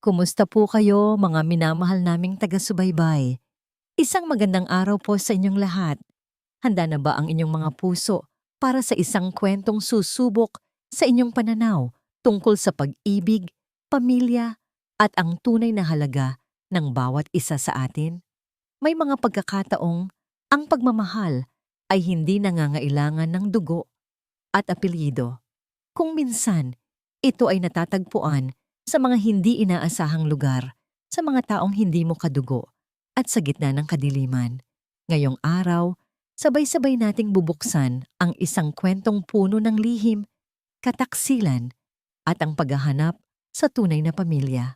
Kumusta po kayo, mga minamahal naming taga-subaybay? Isang magandang araw po sa inyong lahat. Handa na ba ang inyong mga puso para sa isang kwentong susubok sa inyong pananaw tungkol sa pag-ibig, pamilya, at ang tunay na halaga ng bawat isa sa atin? May mga pagkakataong ang pagmamahal ay hindi nangangailangan ng dugo at apelyido. Kung minsan, ito ay natatagpuan sa mga hindi inaasahang lugar, sa mga taong hindi mo kadugo, at sa gitna ng kadiliman. Ngayong araw, sabay-sabay nating bubuksan ang isang kwentong puno ng lihim, kataksilan, at ang paghahanap sa tunay na pamilya.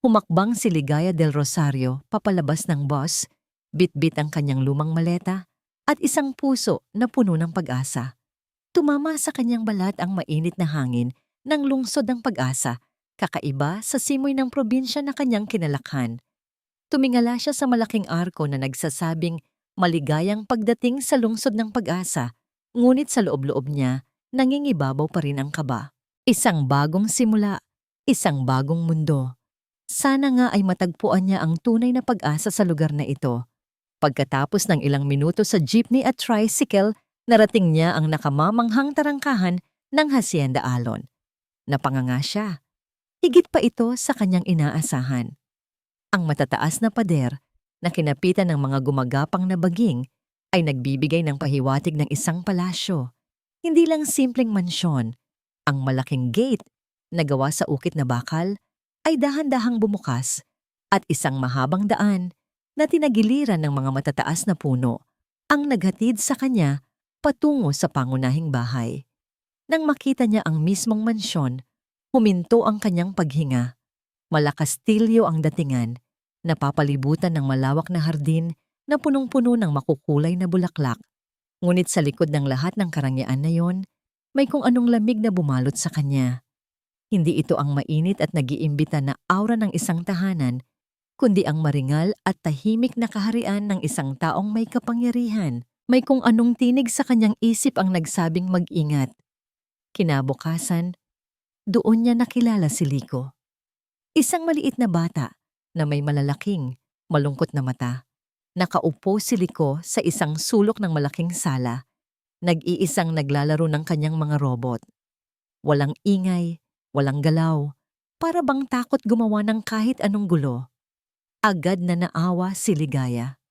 Humakbang si Ligaya del Rosario papalabas ng bus, bitbit ang kanyang lumang maleta, at isang puso na puno ng pag-asa. Tumama sa kanyang balat ang mainit na hangin ng lungsod ng Pag-asa, kakaiba sa simoy ng probinsya na kanyang kinalakhan. Tumingala siya sa malaking arko na nagsasabing maligayang pagdating sa lungsod ng Pag-asa, ngunit sa loob-loob niya, nangingibabaw pa rin ang kaba. Isang bagong simula, isang bagong mundo. Sana nga ay matagpuan niya ang tunay na pag-asa sa lugar na ito. Pagkatapos ng ilang minuto sa jeepney at tricycle, narating niya ang nakamamanghang tarangkahan ng Hacienda Alon. Napanganga siya. Higit pa ito sa kanyang inaasahan. Ang matataas na pader na kinapitan ng mga gumagapang na baging ay nagbibigay ng pahiwatig ng isang palasyo. Hindi lang simpleng mansyon. Ang malaking gate na gawa sa ukit na bakal ay dahan-dahang bumukas at isang mahabang daan na tinagiliran ng mga matataas na puno ang naghatid sa kanya patungo sa pangunahing bahay. Nang makita niya ang mismong mansyon, huminto ang kanyang paghinga. Malakastilyo ang datingan, napapalibutan ng malawak na hardin na punong-puno ng makukulay na bulaklak. Ngunit sa likod ng lahat ng karangyaan na yon, may kung anong lamig na bumalot sa kanya. Hindi ito ang mainit at nag-iimbita na aura ng isang tahanan, kundi ang maringal at tahimik na kaharian ng isang taong may kapangyarihan. May kung anong tinig sa kanyang isip ang nagsabing mag-ingat. Kinabukasan, doon niya nakilala si Liko. Isang maliit na bata na may malalaking, malungkot na mata. Nakaupo si Liko sa isang sulok ng malaking sala, nag-iisang naglalaro ng kanyang mga robot. Walang ingay, walang galaw, para bang takot gumawa ng kahit anong gulo. Agad na naawa si Ligaya.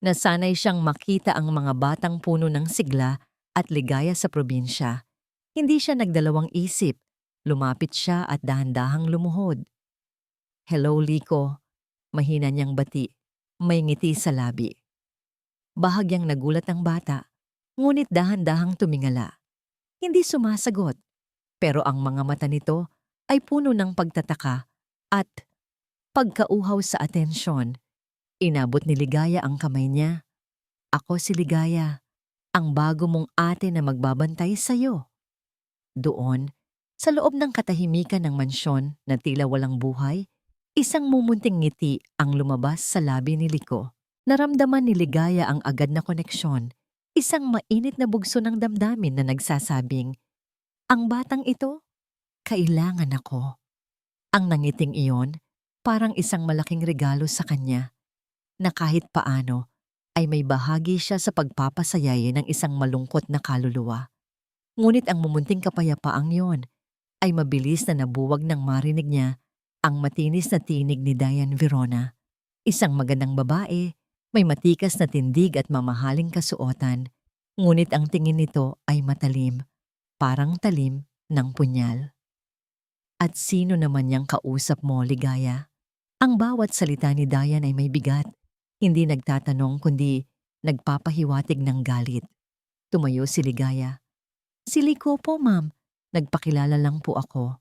Nasanay siyang makita ang mga batang puno ng sigla at ligaya sa probinsya. Hindi siya nagdalawang isip. Lumapit siya at dahan-dahang lumuhod. "Hello, Liko." Mahina niyang bati. May ngiti sa labi. Bahagyang nagulat ang bata, ngunit dahan-dahang tumingala. Hindi sumasagot, pero ang mga mata nito ay puno ng pagtataka at pagkauhaw sa atensyon. Inabot ni Ligaya ang kamay niya. "Ako si Ligaya, ang bago mong ate na magbabantay sa'yo." Doon, sa loob ng katahimikan ng mansyon na tila walang buhay, isang mumunting ngiti ang lumabas sa labi ni Liko. Naramdaman ni Ligaya ang agad na koneksyon, isang mainit na bugso ng damdamin na nagsasabing, "Ang batang ito, kailangan ako." Ang nangiting iyon, parang isang malaking regalo sa kanya, na kahit paano ay may bahagi siya sa pagpapasayay ng isang malungkot na kaluluwa. Ngunit ang mumunting kapayapaang yon ay mabilis na nabuwag nang marinig niya ang matinis na tinig ni Diane Verona. Isang magandang babae, may matikas na tindig at mamahaling kasuotan, ngunit ang tingin nito ay matalim, parang talim ng punyal. "At sino naman niyang kausap mo, Ligaya?" Ang bawat salita ni Diane ay may bigat, hindi nagtatanong kundi nagpapahiwatig ng galit. Tumayo si Ligaya. "Si Liko po, ma'am. Nagpakilala lang po ako."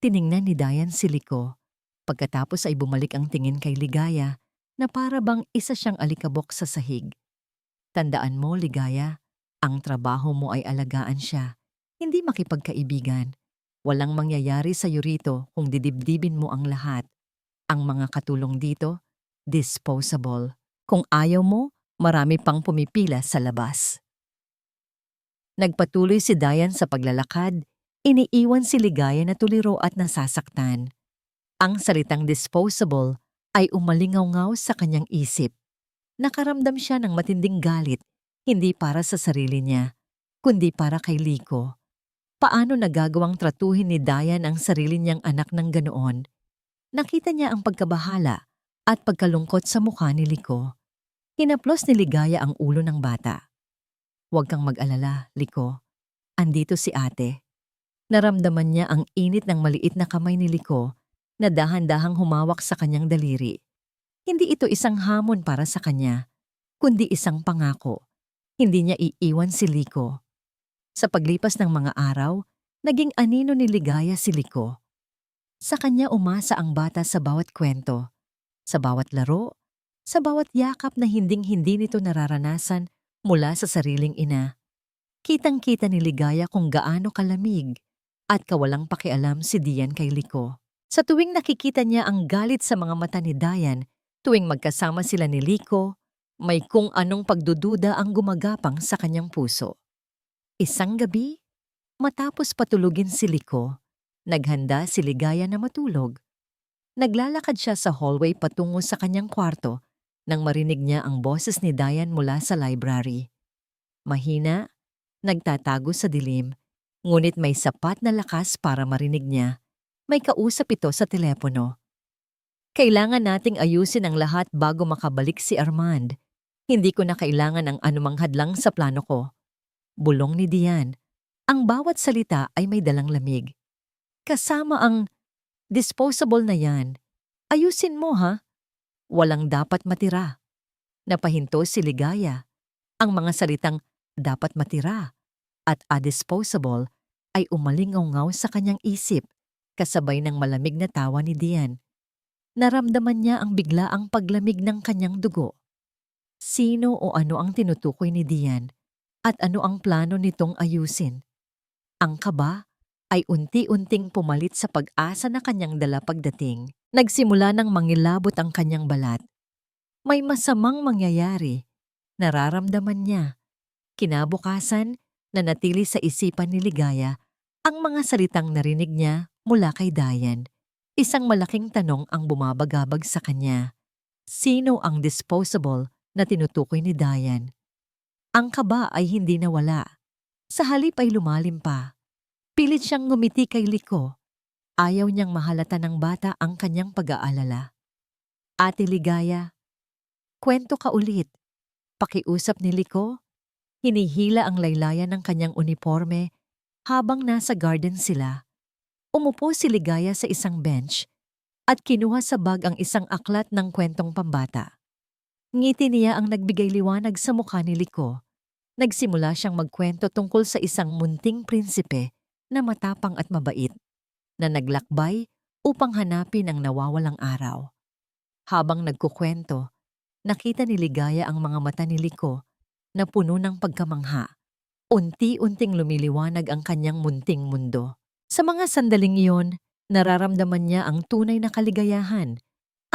Tiningnan ni Diane si Liko. Pagkatapos ay bumalik ang tingin kay Ligaya na para bang isa siyang alikabok sa sahig. "Tandaan mo, Ligaya, ang trabaho mo ay alagaan siya, hindi makipagkaibigan. Walang mangyayari sa rito kung didibdibin mo ang lahat. Ang mga katulong dito, disposable. Kung ayaw mo, marami pang pumipila sa labas." Nagpatuloy si Diane sa paglalakad, iniiwan si Ligaya na tuliro at nasasaktan. Ang salitang disposable ay umalingaw-ngaw sa kanyang isip. Nakaramdam siya ng matinding galit, hindi para sa sarili niya, kundi para kay Liko. Paano nagagawang tratuhin ni Dayan ang sarili niyang anak ng ganoon? Nakita niya ang pagkabahala at pagkalungkot sa mukha ni Liko. Hinaplos ni Ligaya ang ulo ng bata. "Huwag kang mag-alala, Liko. Andito si ate." Naramdaman niya ang init ng maliit na kamay ni Liko na dahan-dahang humawak sa kanyang daliri. Hindi ito isang hamon para sa kanya, kundi isang pangako. Hindi niya iiwan si Liko. Sa paglipas ng mga araw, naging anino ni Ligaya si Liko. Sa kanya umasa ang bata sa bawat kwento, sa bawat laro, sa bawat yakap na hinding-hindi nito nararanasan mula sa sariling ina. Kitang-kita ni Ligaya kung gaano kalamig at kawalang pakialam si Dian kay Liko. Sa tuwing nakikita niya ang galit sa mga mata ni Dayan, tuwing magkasama sila ni Liko, may kung anong pagdududa ang gumagapang sa kanyang puso. Isang gabi, matapos patulugin si Liko, naghanda si Ligaya na matulog. Naglalakad siya sa hallway patungo sa kanyang kwarto nang marinig niya ang boses ni Dayan mula sa library. Mahina, nagtatago sa dilim, ngunit may sapat na lakas para marinig niya. May kausap ito sa telepono. "Kailangan nating ayusin ang lahat bago makabalik si Armand. Hindi ko na kailangan ang anumang hadlang sa plano ko." Bulong ni Dian. Ang bawat salita ay may dalang lamig. "Kasama ang disposable na yan. Ayusin mo ha. Walang dapat matira." Napahinto si Ligaya. Ang mga salitang dapat matira at disposable ay umalingaw-ngaw sa kanyang isip, kasabay ng malamig na tawa ni Dian. Naramdaman niya ang biglaang paglamig ng kanyang dugo. Sino o ano ang tinutukoy ni Dian at ano ang plano nitong ayusin? Ang kaba ay unti-unting pumalit sa pag-asa na kanyang dala pagdating. Nagsimula ng mangilabot ang kanyang balat. May masamang mangyayari. Nararamdaman niya. Kinabukasan, nanatili sa isipan ni Ligaya ang mga salitang narinig niya mula kay Dayan. Isang malaking tanong ang bumabagabag sa kanya. Sino ang disposable na tinutukoy ni Dayan? Ang kaba ay hindi nawala. Sa halip ay lumalim pa. Pilit siyang ngumiti kay Liko. Ayaw niyang mahalata ng bata ang kanyang pag-aalala. "Ate Ligaya, kwento ka ulit." Pakiusap ni Liko. Hinihila ang laylayan ng kanyang uniforme habang nasa garden sila. Umupo si Ligaya sa isang bench at kinuha sa bag ang isang aklat ng kwentong pambata. Ngiti niya ang nagbigay liwanag sa mukha ni Liko. Nagsimula siyang magkwento tungkol sa isang munting prinsipe na matapang at mabait, na naglakbay upang hanapin ang nawawalang araw. Habang nagkukwento, nakita ni Ligaya ang mga mata ni Liko na puno ng pagkamangha. Unti-unting lumiliwanag ang kanyang munting mundo. Sa mga sandaling iyon, nararamdaman niya ang tunay na kaligayahan,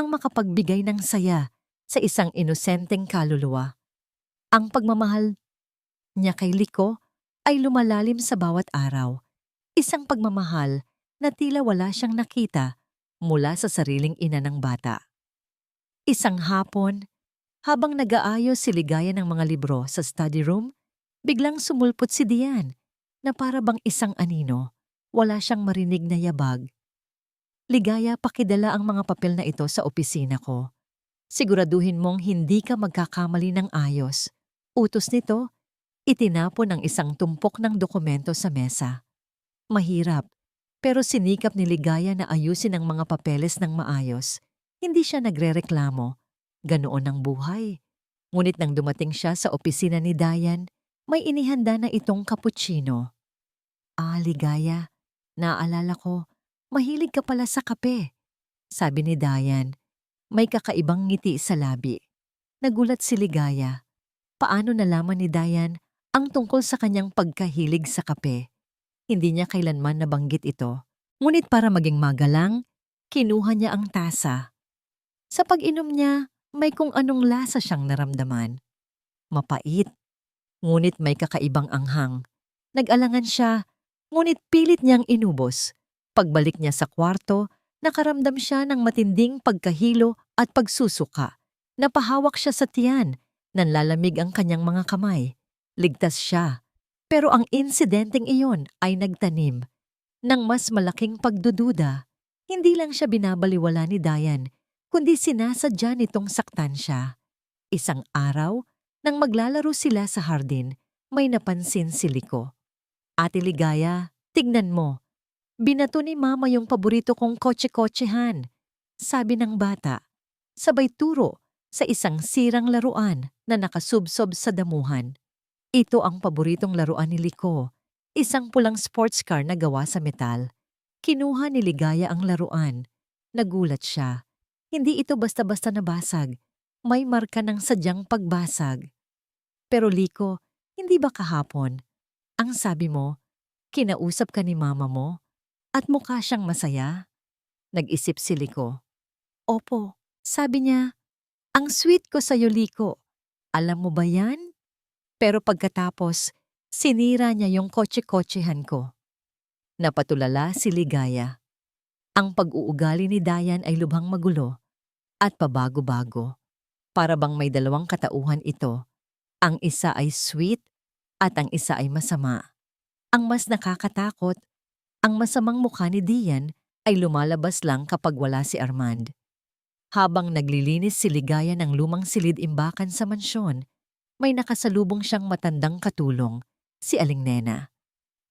ang makapagbigay ng saya sa isang inosenteng kaluluwa. Ang pagmamahal niya kay Liko ay lumalalim sa bawat araw. Isang pagmamahal na tila wala siyang nakita mula sa sariling ina ng bata. Isang hapon, habang nag-aayos si Ligaya ng mga libro sa study room, biglang sumulpot si Dian na para bang isang anino. Wala siyang marinig na yabag. "Ligaya, pakidala ang mga papel na ito sa opisina ko. Siguraduhin mong hindi ka magkakamali ng ayos." Utos nito, itinapon ang isang tumpok ng dokumento sa mesa. Mahirap, pero sinikap ni Ligaya na ayusin ang mga papeles ng maayos. Hindi siya nagrereklamo. Ganoon ang buhay. Ngunit nang dumating siya sa opisina ni Dayan, may inihanda na itong cappuccino. Ligaya, naalala ko, mahilig ka pala sa kape," sabi ni Dayan. May kakaibang ngiti sa labi. Nagulat si Ligaya. Paano nalaman ni Dayan ang tungkol sa kanyang pagkahilig sa kape? Hindi niya kailanman nabanggit ito. Ngunit para maging magalang, kinuha niya ang tasa. Sa pag-inom niya, may kung anong lasa siyang naramdaman. Mapait, ngunit may kakaibang anghang. Nag-alangan siya, ngunit pilit niyang inubos. Pagbalik niya sa kwarto, Nakaramdam siya ng matinding pagkahilo at pagsusuka. Napahawak siya sa tiyan. Nanlalamig ang kanyang mga kamay. Ligtas siya. Pero ang insidenteng iyon ay nagtanim ng mas malaking pagdududa. Hindi lang siya binabaliwala ni Dayan, kundi sinasadya nitong saktan siya. Isang araw, nang maglalaro sila sa hardin, may napansin si Liko. Ate Ligaya, tignan mo. Binato ni Mama yung paborito kong kotse-kotsehan, sabi ng bata. Sabay turo sa isang sirang laruan na nakasubsob sa damuhan. Ito ang paboritong laruan ni Liko, isang pulang sports car na gawa sa metal. Kinuha ni Ligaya ang laruan. Nagulat siya. Hindi ito basta-basta nabasag. May marka ng sadyang pagbasag. Pero Liko, hindi ba kahapon? Ang sabi mo, kinausap ka ni Mama mo at mukha siyang masaya? Nag-isip si Liko. Opo, sabi niya, ang sweet ko sa'yo, Liko. Alam mo ba yan? Pero pagkatapos, sinira niya yung kotse-kotsehan ko. Napatulala si Ligaya. Ang pag-uugali ni Dayan ay lubhang magulo at pabago-bago. Para bang may dalawang katauhan ito. Ang isa ay sweet at ang isa ay masama. Ang mas nakakatakot, ang masamang mukha ni Dian ay lumalabas lang kapag wala si Armand. Habang naglilinis si Ligaya ng lumang silid-imbakan sa mansyon, may nakasalubong siyang matandang katulong, si Aling Nena.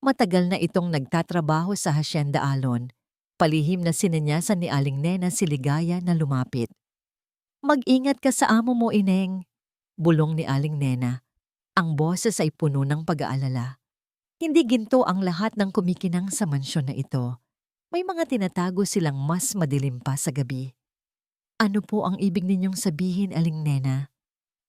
Matagal na itong nagtatrabaho sa Hacienda Alon. Palihim na sinenyasan ni Aling Nena si Ligaya na lumapit. Mag-ingat ka sa amo mo, Ineng, bulong ni Aling Nena. Ang boses ay puno ng pag-aalala. Hindi ginto ang lahat ng kumikinang sa mansyon na ito. May mga tinatago silang mas madilim pa sa gabi. Ano po ang ibig ninyong sabihin, Aling Nena?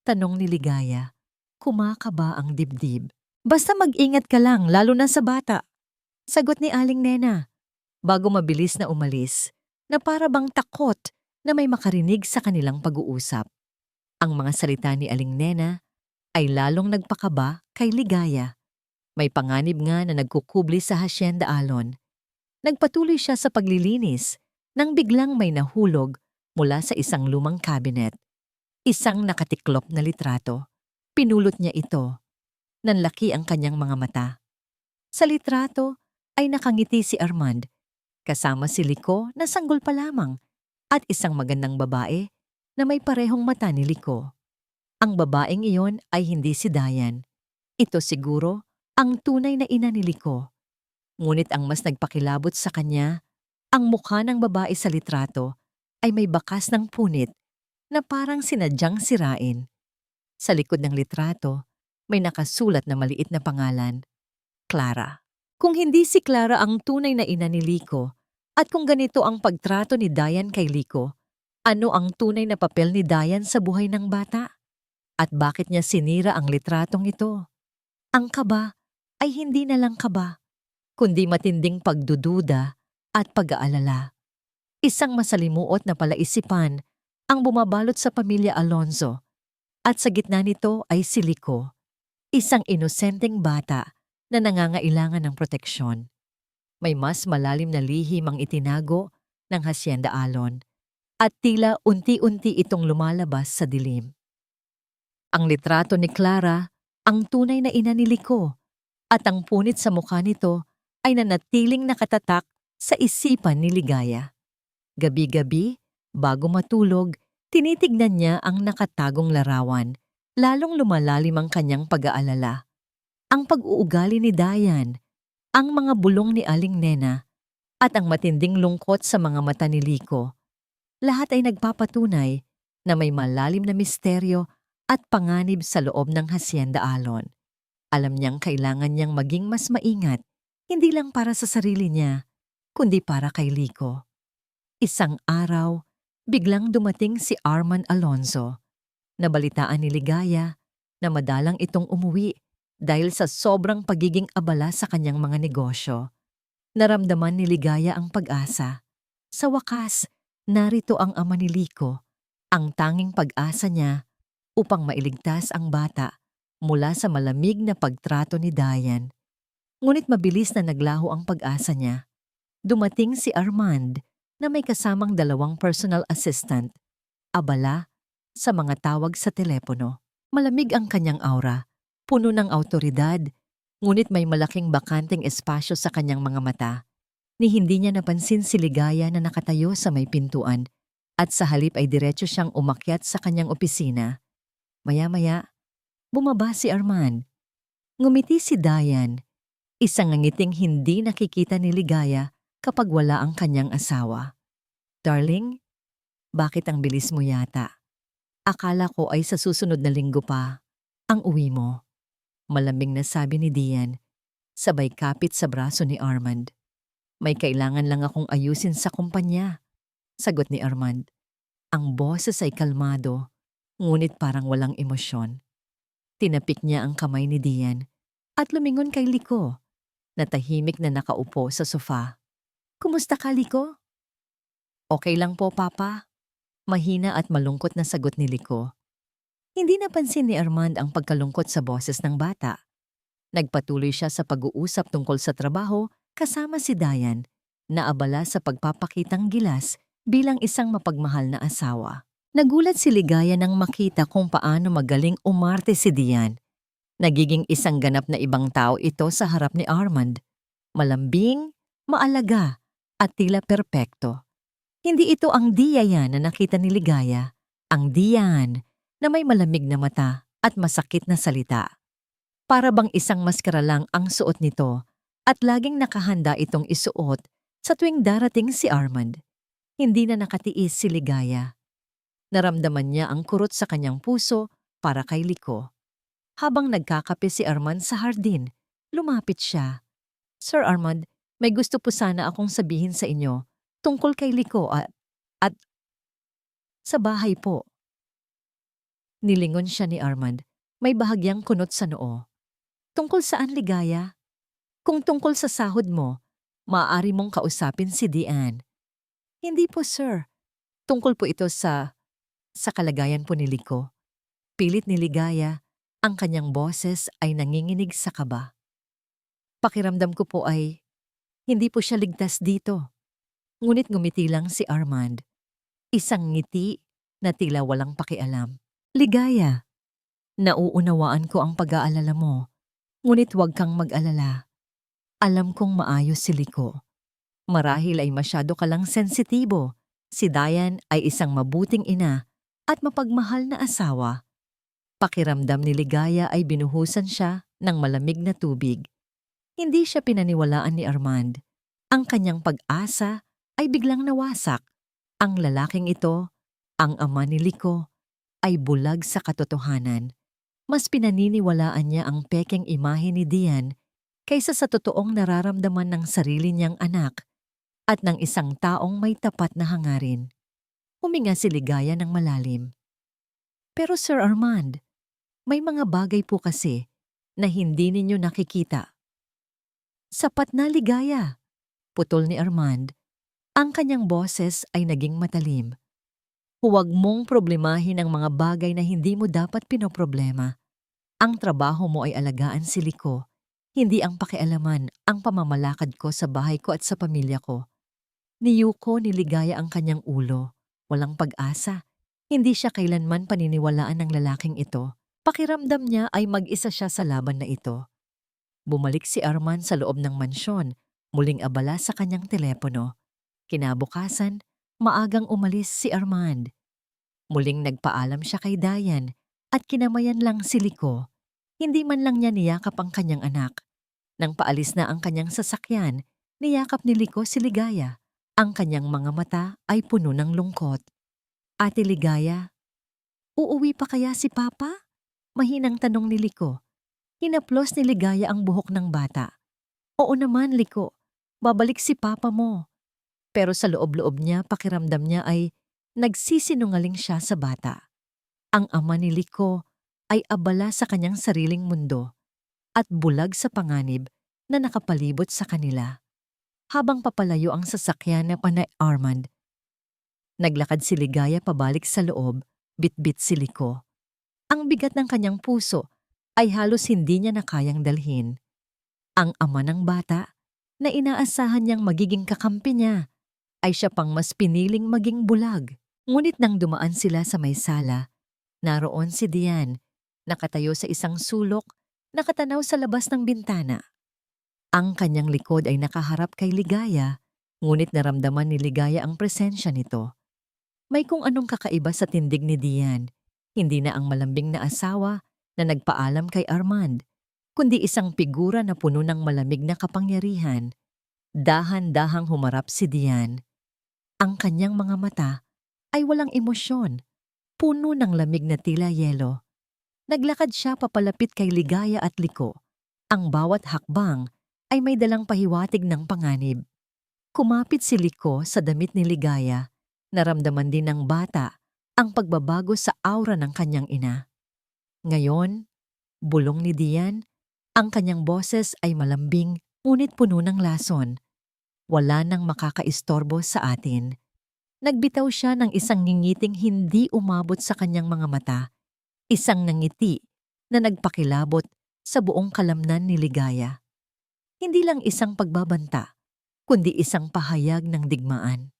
Tanong ni Ligaya. Kumakaba ang dibdib. Basta mag-ingat ka lang, lalo na sa bata. Sagot ni Aling Nena. Bago mabilis na umalis, na para bang takot na may makarinig sa kanilang pag-uusap. Ang mga salita ni Aling Nena ay lalong nagpakaba kay Ligaya. May panganib nga na nagkukubli sa Hacienda Alon. Nagpatuloy siya sa paglilinis nang biglang may nahulog mula sa isang lumang cabinet. Isang nakatiklop na litrato. Pinulot niya ito. Nanlaki ang kanyang mga mata. Sa litrato ay nakangiti si Armand, kasama si Liko na sanggol pa lamang at isang magandang babae na may parehong mata ni Liko. Ang babaeng iyon ay hindi si Dayan. Ito siguro ang tunay na ina ni Liko. Ngunit ang mas nagpakilabot sa kanya, ang mukha ng babae sa litrato ay may bakas ng punit na parang sinadyang sirain. Sa likod ng litrato, may nakasulat na maliit na pangalan, Clara. Kung hindi si Clara ang tunay na ina ni Liko, at kung ganito ang pagtrato ni Dayan kay Liko, ano ang tunay na papel ni Dayan sa buhay ng bata? At bakit niya sinira ang litratong ito? Ang kaba ay hindi na lang kaba, kundi matinding pagdududa at pag-aalala. Isang masalimuot na palaisipan ang bumabalot sa pamilya Alonzo, at sa gitna nito ay si Liko, isang inosenteng bata na nangangailangan ng proteksyon. May mas malalim na lihim ang itinago ng Hacienda Alon at tila unti-unti itong lumalabas sa dilim. Ang litrato ni Clara, ang tunay na ina ni Liko, at ang punit sa mukha nito ay nanatiling nakatatak sa isipan ni Ligaya. Gabi-gabi, bago matulog, tinitignan niya ang nakatagong larawan, lalong lumalalim ang kanyang pag-aalala. Ang pag-uugali ni Dayan, ang mga bulong ni Aling Nena, at ang matinding lungkot sa mga mata ni Liko, lahat ay nagpapatunay na may malalim na misteryo at panganib sa loob ng Hacienda Alon. Alam niyang kailangan niyang maging mas maingat, hindi lang para sa sarili niya, kundi para kay Liko. Isang araw, biglang dumating si Armand Alonzo. Nabalitaan ni Ligaya na madalang itong umuwi dahil sa sobrang pagiging abala sa kanyang mga negosyo. Naramdaman ni Ligaya ang pag-asa. Sa wakas, narito ang ama ni Liko, ang tanging pag-asa niya upang mailigtas ang bata mula sa malamig na pagtrato ni Dayan. Ngunit mabilis na naglaho ang pag-asa niya. Dumating si Armand na may kasamang 2 personal assistant, abala sa mga tawag sa telepono. Malamig ang kanyang aura, puno ng awtoridad, ngunit may malaking bakanteng espasyo sa kanyang mga mata. Ni hindi niya napansin si Ligaya na nakatayo sa may pintuan at sa halip ay diretso siyang umakyat sa kanyang opisina. Maya-maya, bumaba si Armand. Ngumiti si Diane, isang ngiting hindi nakikita ni Ligaya kapag wala ang kanyang asawa. Darling, bakit ang bilis mo yata? Akala ko ay sa susunod na linggo pa ang uwi mo. Malamig na sabi ni Diane, sabay kapit sa braso ni Armand. May kailangan lang akong ayusin sa kumpanya, sagot ni Armand. Ang boses ay kalmado, ngunit parang walang emosyon. Tinapik niya ang kamay ni Diane at lumingon kay Liko, na tahimik na nakaupo sa sofa. Kumusta ka, Liko? Okay lang po, Papa. Mahina at malungkot na sagot ni Liko. Hindi napansin ni Armand ang pagkalungkot sa boses ng bata. Nagpatuloy siya sa pag-uusap tungkol sa trabaho kasama si Diane, na abala sa pagpapakitang gilas bilang isang mapagmahal na asawa. Nagulat si Ligaya nang makita kung paano magaling umarte si Diane. Nagiging isang ganap na ibang tao ito sa harap ni Armand. Malambing, maalaga, at tila perpekto. Hindi ito ang Diane na nakita ni Ligaya, ang Diane na may malamig na mata at masakit na salita. Para bang isang maskara lang ang suot nito at laging nakahanda itong isuot sa tuwing darating si Armand. Hindi na nakatiis si Ligaya. Naramdaman niya ang kurot sa kanyang puso para kay Liko. Habang nagkakape si Armand sa hardin, lumapit siya. Sir Armand, may gusto po sana akong sabihin sa inyo tungkol kay Liko at sa bahay po. Nilingon siya ni Armand, may bahagyang kunot sa noo. Tungkol saan, Ligaya? Kung tungkol sa sahod mo, maaari mong kausapin si Diane. Hindi po, sir. Tungkol po ito sa kalagayan po ni Liko. Pilit ni Ligaya, ang kanyang boses ay nanginginig sa kaba. Pakiramdam ko po ay hindi po siya ligtas dito. Ngunit ngumiti lang si Armand. Isang ngiti na tila walang pakialam. Ligaya, nauunawaan ko ang pag-aalala mo. Ngunit huwag kang mag-alala. Alam kong maayos si Liko. Marahil ay masyado ka lang sensitibo. Si Diane ay isang mabuting ina at mapagmahal na asawa. Pakiramdam ni Ligaya ay binuhusan siya ng malamig na tubig. Hindi siya pinaniwalaan ni Armand. Ang kanyang pag-asa ay biglang nawasak. Ang lalaking ito, ang ama ni Liko, ay bulag sa katotohanan. Mas pinaniniwalaan niya ang pekeng imahe ni Diane kaysa sa totoong nararamdaman ng sarili niyang anak at ng isang taong may tapat na hangarin. Huminga si Ligaya ng malalim. Pero Sir Armand, may mga bagay po kasi na hindi ninyo nakikita. Sapat na, Ligaya, putol ni Armand. Ang kanyang boses ay naging matalim. Huwag mong problemahin ang mga bagay na hindi mo dapat pinoproblema. Ang trabaho mo ay alagaan si Liko, hindi ang pakialaman ang pamamalakad ko sa bahay ko at sa pamilya ko. Niyuko ni Ligaya ang kanyang ulo. Walang pag-asa. Hindi siya kailanman paniniwalaan ng lalaking ito. Pakiramdam niya ay mag-isa siya sa laban na ito. Bumalik si Armand sa loob ng mansyon, muling abala sa kanyang telepono. Kinabukasan, maagang umalis si Armand. Muling nagpaalam siya kay Diane at kinamayan lang si Liko. Hindi man lang niya niyakap ang kanyang anak. Nang paalis na ang kanyang sasakyan, niyakap ni Liko si Ligaya. Ang kanyang mga mata ay puno ng lungkot. Ate Ligaya, uuwi pa kaya si Papa? Mahinang tanong ni Liko. Hinaplos ni Ligaya ang buhok ng bata. Oo naman, Liko. Babalik si Papa mo. Pero sa loob-loob niya, pakiramdam niya ay nagsisinungaling siya sa bata. Ang ama ni Liko ay abala sa kanyang sariling mundo at bulag sa panganib na nakapalibot sa kanila. Habang papalayo ang sasakyan na panay Armand, naglakad si Ligaya pabalik sa loob, bitbit si Liko. Ang bigat ng kanyang puso ay halos hindi niya na kayang dalhin. Ang ama ng bata, na inaasahan niyang magiging kakampi niya, ay siya pang mas piniling maging bulag. Ngunit nang dumaan sila sa may sala, naroon si Diane, nakatayo sa isang sulok, nakatanaw sa labas ng bintana. Ang kanyang likod ay nakaharap kay Ligaya, ngunit naramdaman ni Ligaya ang presensya nito. May kung anong kakaiba sa tindig ni Diane, hindi na ang malambing na asawa na nagpaalam kay Armand, kundi isang figura na puno ng malamig na kapangyarihan. Dahan-dahang humarap si Diane. Ang kanyang mga mata ay walang emosyon, puno ng lamig na tila yelo. Naglakad siya papalapit kay Ligaya at Liko. Ang bawat hakbang ay may dalang pahiwatig ng panganib. Kumapit si Liko sa damit ni Ligaya. Naramdaman din ng bata ang pagbabago sa aura ng kanyang ina. Ngayon, bulong ni Diane, ang kanyang boses ay malambing ngunit puno ng lason. Wala nang makakaistorbo sa atin. Nagbitaw siya ng isang ngingiting hindi umabot sa kanyang mga mata. Isang nangiti na nagpakilabot sa buong kalamnan ni Ligaya. Hindi lang isang pagbabanta, kundi isang pahayag ng digmaan.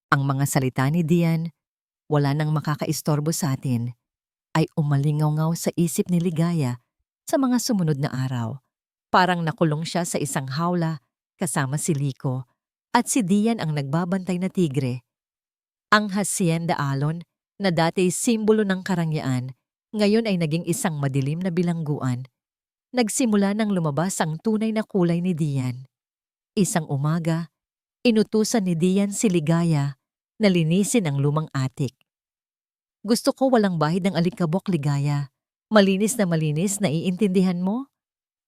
Ang mga salita ni Diane, wala nang makakaistorbo sa atin, ay umalingaw-ngaw sa isip ni Ligaya sa mga sumunod na araw. Parang nakulong siya sa isang hawla kasama si Liko at si Diane ang nagbabantay na tigre. Ang Hacienda Alon na dati simbolo ng karangyaan, ngayon ay naging isang madilim na bilangguan. Nagsimula nang lumabas ang tunay na kulay ni Diane. Isang umaga, inutusan ni Diane si Ligaya na linisin ang lumang atik. Gusto ko walang bahid ng alikabok, Ligaya. Malinis na naiintindihan mo?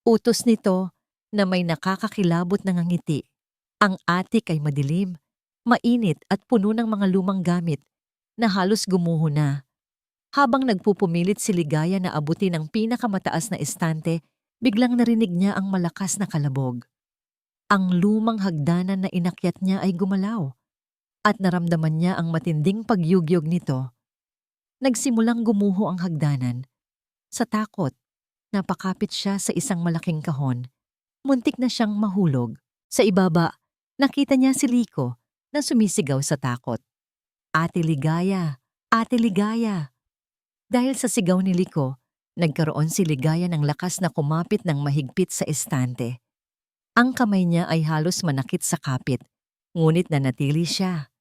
Utos nito na may nakakakilabot na ngiti. Ang atik ay madilim, mainit at puno ng mga lumang gamit na halos gumuho na. Habang nagpupumilit si Ligaya na abutin ang pinakamataas na estante, biglang narinig niya ang malakas na kalabog. Ang lumang hagdanan na inakyat niya ay gumalaw at naramdaman niya ang matinding pagyugyog nito. Nagsimulang gumuho ang hagdanan. Sa takot, napakapit siya sa isang malaking kahon. Muntik na siyang mahulog. Sa ibaba, nakita niya si Liko na sumisigaw sa takot. Ate Ligaya! Ate Ligaya! Dahil sa sigaw ni Liko, nagkaroon si Ligaya ng lakas na kumapit ng mahigpit sa estante. Ang kamay niya ay halos manakit sa kapit, ngunit nanatili siya.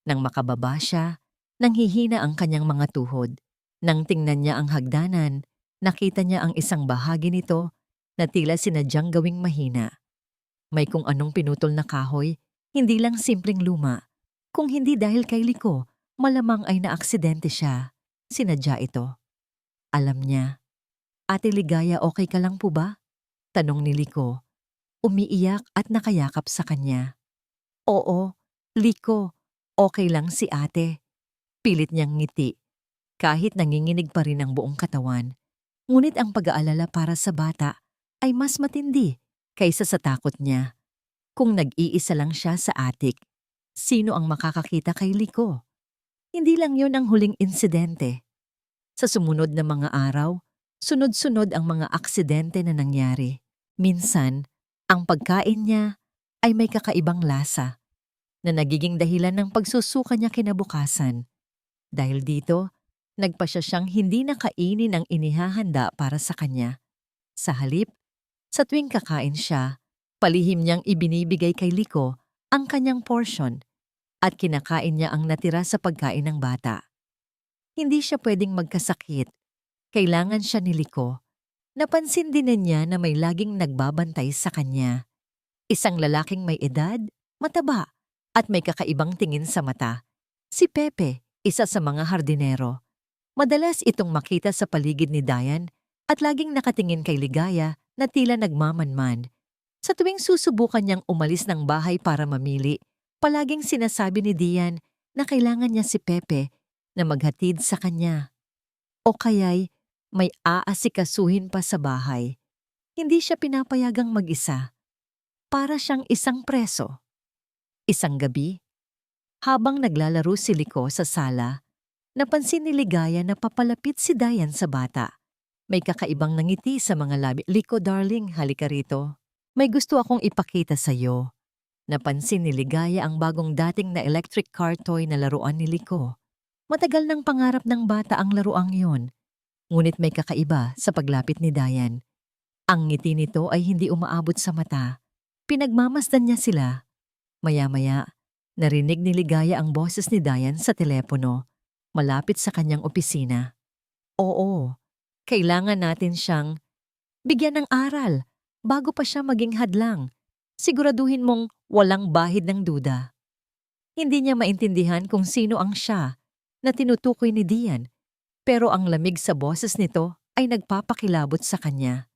Nang makababa siya, nanghihina ang kanyang mga tuhod. Nang tingnan niya ang hagdanan, nakita niya ang isang bahagi nito na tila sinadyang gawing mahina. May kung anong pinutol na kahoy, hindi lang simpleng luma. Kung hindi dahil kay Liko, malamang ay naaksidente siya. Sinadya ito. Alam niya. Ate Ligaya, okay ka lang po ba? Tanong ni Liko. Umiiyak at nakayakap sa kanya. Oo, Liko, okay lang si ate. Pilit niyang ngiti, kahit nanginginig pa rin ang buong katawan. Ngunit ang pag-aalala para sa bata ay mas matindi kaysa sa takot niya. Kung nag-iisa lang siya sa atik, sino ang makakakita kay Liko? Hindi lang yun ang huling insidente. Sa sumunod na mga araw, sunod-sunod ang mga aksidente na nangyari. Minsan, ang pagkain niya ay may kakaibang lasa na nagiging dahilan ng pagsusuka niya kinabukasan. Dahil dito, nagpasya siyang hindi nakainin ang inihahanda para sa kanya. Sa halip, sa tuwing kakain siya, palihim niyang ibinibigay kay Liko ang kanyang portion at kinakain niya ang natira sa pagkain ng bata. Hindi siya pwedeng magkasakit. Kailangan siya ni Liko. Napansin din niya na may laging nagbabantay sa kanya. Isang lalaking may edad, mataba, at may kakaibang tingin sa mata. Si Pepe, isa sa mga hardinero. Madalas itong makita sa paligid ni Diane at laging nakatingin kay Ligaya na tila nagmamanman. Sa tuwing susubukan niyang umalis ng bahay para mamili, palaging sinasabi ni Diane na kailangan niya si Pepe na maghatid sa kanya. O kaya'y may aasikasuhin pa sa bahay. Hindi siya pinapayagang mag-isa. Para siyang isang preso. Isang gabi, habang naglalaro si Liko sa sala, napansin ni Ligaya na papalapit si Diane sa bata. May kakaibang nangiti sa mga labi. Liko, darling, halika rito. May gusto akong ipakita sa'yo. Napansin ni Ligaya ang bagong dating na electric car toy na laruan ni Liko. Matagal ng pangarap ng bata ang laruang yun, ngunit may kakaiba sa paglapit ni Dayan. Ang ngiti nito ay hindi umaabot sa mata. Pinagmamasdan niya sila. Maya-maya, narinig ni Ligaya ang boses ni Dayan sa telepono, malapit sa kanyang opisina. Oo, kailangan natin siyang bigyan ng aral bago pa siya maging hadlang. Siguraduhin mong walang bahid ng duda. Hindi niya maintindihan kung sino ang siya na tinutukoy ni Dian, pero ang lamig sa boses nito ay nagpapakilabot sa kanya.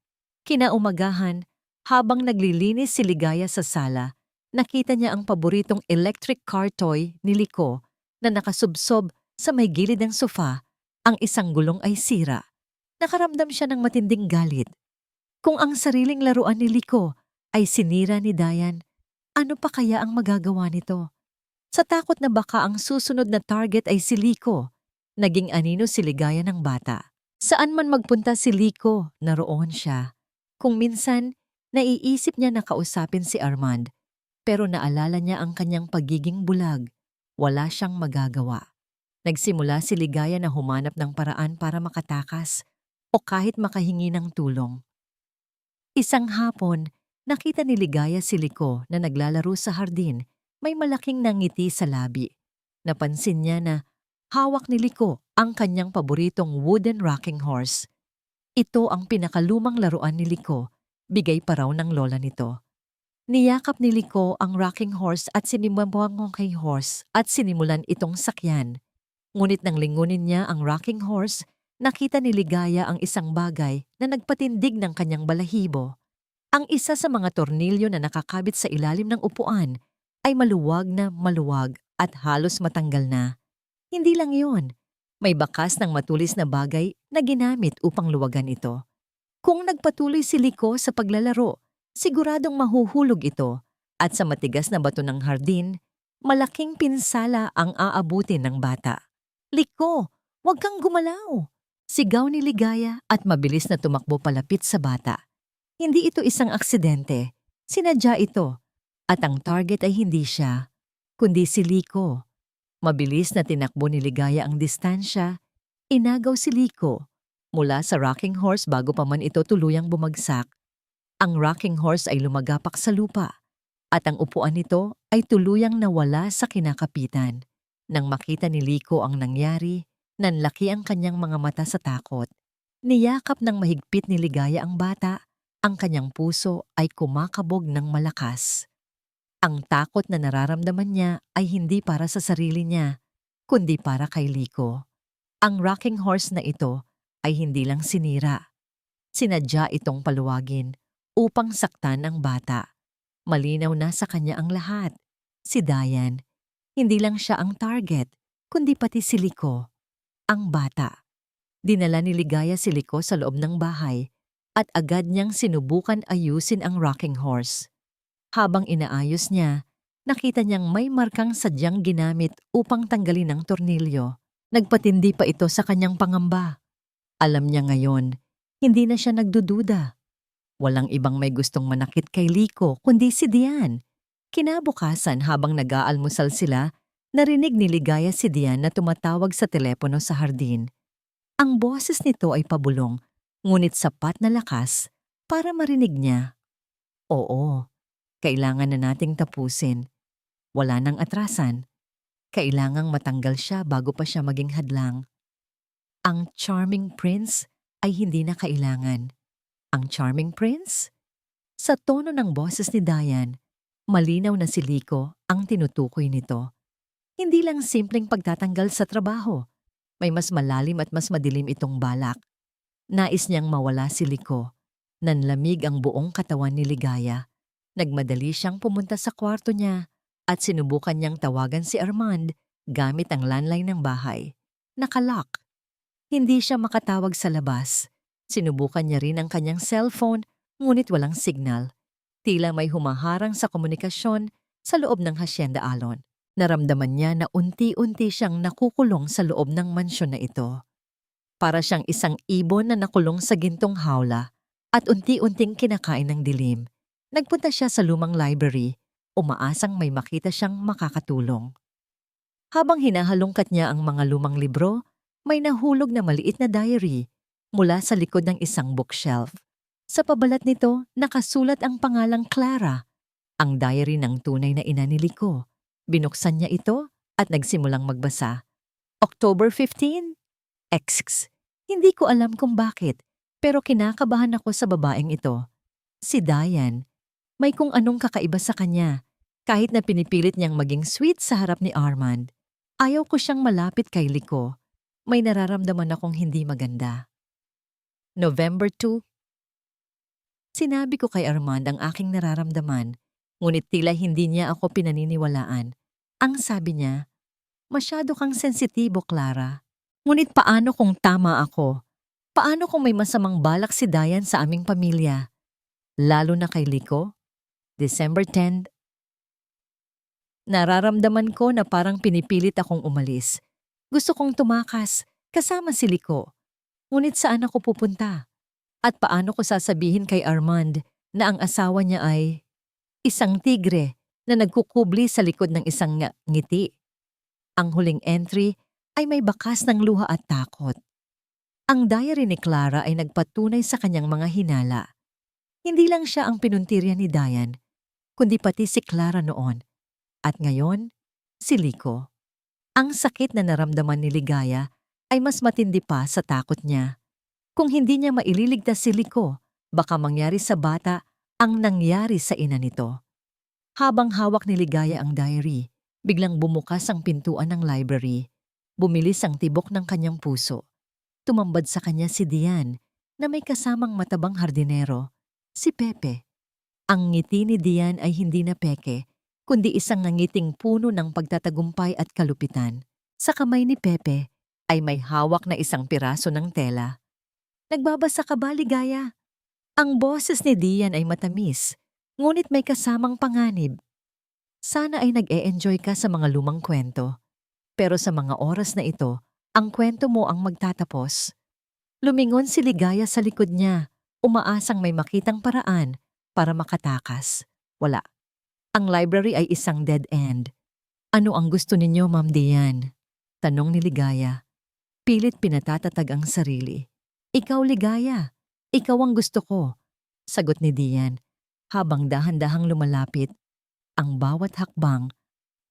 Kinaumagahan, habang naglilinis si Ligaya sa sala, nakita niya ang paboritong electric car toy ni Liko na nakasubsob sa may gilid ng sofa. Ang isang gulong ay sira. Nakaramdam siya ng matinding galit. Kung ang sariling laruan ni Liko ay sinira ni Dayan, ano pa kaya ang magagawa nito? Sa takot na baka ang susunod na target ay si Liko, naging anino si Ligaya ng bata. Saan man magpunta si Liko, naroon siya. Kung minsan, naiisip niya na kausapin si Armand, pero naalala niya ang kanyang pagiging bulag. Wala siyang magagawa. Nagsimula si Ligaya na humanap ng paraan para makatakas o kahit makahingi ng tulong. Isang hapon, nakita ni Ligaya si Liko na naglalaro sa hardin. May malaking nangiti sa labi. Napansin niya na hawak ni Liko ang kanyang paboritong wooden rocking horse. Ito ang pinakalumang laruan ni Liko, bigay pa raw ng lola nito. Niyakap ni Liko ang rocking horse at sinimubuang kay horse at sinimulan itong sakyan. Ngunit nang lingunin niya ang rocking horse, nakita ni Ligaya ang isang bagay na nagpatindig ng kanyang balahibo. Ang isa sa mga tornilyo na nakakabit sa ilalim ng upuan ay maluwag at halos matanggal na. Hindi lang yun, may bakas ng matulis na bagay na ginamit upang luwagan ito. Kung nagpatuloy si Liko sa paglalaro, siguradong mahuhulog ito at sa matigas na bato ng hardin, malaking pinsala ang aabutin ng bata. Liko, huwag kang gumalaw! Sigaw ni Ligaya at mabilis na tumakbo palapit sa bata. Hindi ito isang aksidente, sinadya ito. At ang target ay hindi siya, kundi si Liko. Mabilis na tinakbo ni Ligaya ang distansya, inagaw si Liko mula sa rocking horse bago pa man ito tuluyang bumagsak. Ang rocking horse ay lumagapak sa lupa at ang upuan nito ay tuluyang nawala sa kinakapitan. Nang makita ni Liko ang nangyari, nanlaki ang kanyang mga mata sa takot. Niyakap ng mahigpit ni Ligaya ang bata, ang kanyang puso ay kumakabog ng malakas. Ang takot na nararamdaman niya ay hindi para sa sarili niya, kundi para kay Liko. Ang rocking horse na ito ay hindi lang sinira. Sinadya itong paluwagin upang saktan ang bata. Malinaw na sa kanya ang lahat. Si Dayan, hindi lang siya ang target, kundi pati si Liko, ang bata. Dinala ni Ligaya si Liko sa loob ng bahay at agad niyang sinubukan ayusin ang rocking horse. Habang inaayos niya, nakita niyang may markang sadyang ginamit upang tanggalin ang tornilyo. Nagpatindi pa ito sa kanyang pangamba. Alam niya ngayon, hindi na siya nagdududa. Walang ibang may gustong manakit kay Liko kundi si Dian. Kinabukasan habang nag-aalmusal sila, narinig ni Ligaya si Dian na tumatawag sa telepono sa hardin. Ang boses nito ay pabulong, ngunit sapat na lakas para marinig niya. Oo. Kailangan na nating tapusin. Wala nang atrasan. Kailangang matanggal siya bago pa siya maging hadlang. Ang charming prince ay hindi na kailangan. Ang charming prince? Sa tono ng boses ni Dayan, malinaw na si Liko ang tinutukoy nito. Hindi lang simpleng pagtatanggal sa trabaho. May mas malalim at mas madilim itong balak. Nais niyang mawala si Liko. Nanlamig ang buong katawan ni Ligaya. Nagmadali siyang pumunta sa kwarto niya at sinubukan niyang tawagan si Armand gamit ang landline ng bahay. Nakalock. Hindi siya makatawag sa labas. Sinubukan niya rin ang kanyang cellphone, ngunit walang signal. Tila may humaharang sa komunikasyon sa loob ng Hacienda Alon. Naramdaman niya na unti-unti siyang nakukulong sa loob ng mansyon na ito. Para siyang isang ibon na nakulong sa gintong hawla at unti-unting kinakain ng dilim. Nagpunta siya sa lumang library umaasang may makita siyang makakatulong. Habang hinahalongkat niya ang mga lumang libro, may nahulog na maliit na diary mula sa likod ng isang bookshelf. Sa pabalat nito, nakasulat ang pangalang Clara, ang diary ng tunay na ina ni Liko. Binuksan niya ito at nagsimulang magbasa. October 15? Hindi ko alam kung bakit, pero kinakabahan ako sa babaeng ito. Si Diane. May kung anong kakaiba sa kanya. Kahit na pinipilit niyang maging sweet sa harap ni Armand, ayaw ko siyang malapit kay Liko. May nararamdaman akong hindi maganda. November 2. Sinabi ko kay Armand ang aking nararamdaman, ngunit tila hindi niya ako pinaniniwalaan. Ang sabi niya, "Masyado kang sensitibo, Clara. Ngunit paano kung tama ako? Paano kung may masamang balak si Diane sa aming pamilya? Lalo na kay Liko?" December 10. Nararamdaman ko na parang pinipilit akong umalis. Gusto kong tumakas, kasama si Liko. Ngunit saan ako pupunta? At paano ko sasabihin kay Armand na ang asawa niya ay isang tigre na nagkukubli sa likod ng isang ngiti? Ang huling entry ay may bakas ng luha at takot. Ang diary ni Clara ay nagpatunay sa kanyang mga hinala. Hindi lang siya ang pinuntirya ni Diane, kundi pati si Clara noon. At ngayon, si Liko. Ang sakit na naramdaman ni Ligaya ay mas matindi pa sa takot niya. Kung hindi niya maililigtas si Liko, baka mangyari sa bata ang nangyari sa ina nito. Habang hawak ni Ligaya ang diary, biglang bumukas ang pintuan ng library. Bumilis ang tibok ng kanyang puso. Tumambad sa kanya si Diane na may kasamang matabang hardinero, si Pepe. Ang ngiti ni Diane ay hindi na peke, kundi isang nangiting puno ng pagtatagumpay at kalupitan. Sa kamay ni Pepe ay may hawak na isang piraso ng tela. "Nagbabasa ka ba, Ligaya?" Ang boses ni Diane ay matamis, ngunit may kasamang panganib. Sana ay nag-e-enjoy ka sa mga lumang kwento. Pero sa mga oras na ito, ang kwento mo ang magtatapos. Lumingon si Ligaya sa likod niya, umaasang may makitang paraan para makatakas. Wala. Ang library ay isang dead end. "Ano ang gusto ninyo, Ma'am Diane?" tanong ni Ligaya. Pilit pinatatatag ang sarili. "Ikaw, Ligaya. Ikaw ang gusto ko," sagot ni Diane, habang dahan-dahang lumalapit. Ang bawat hakbang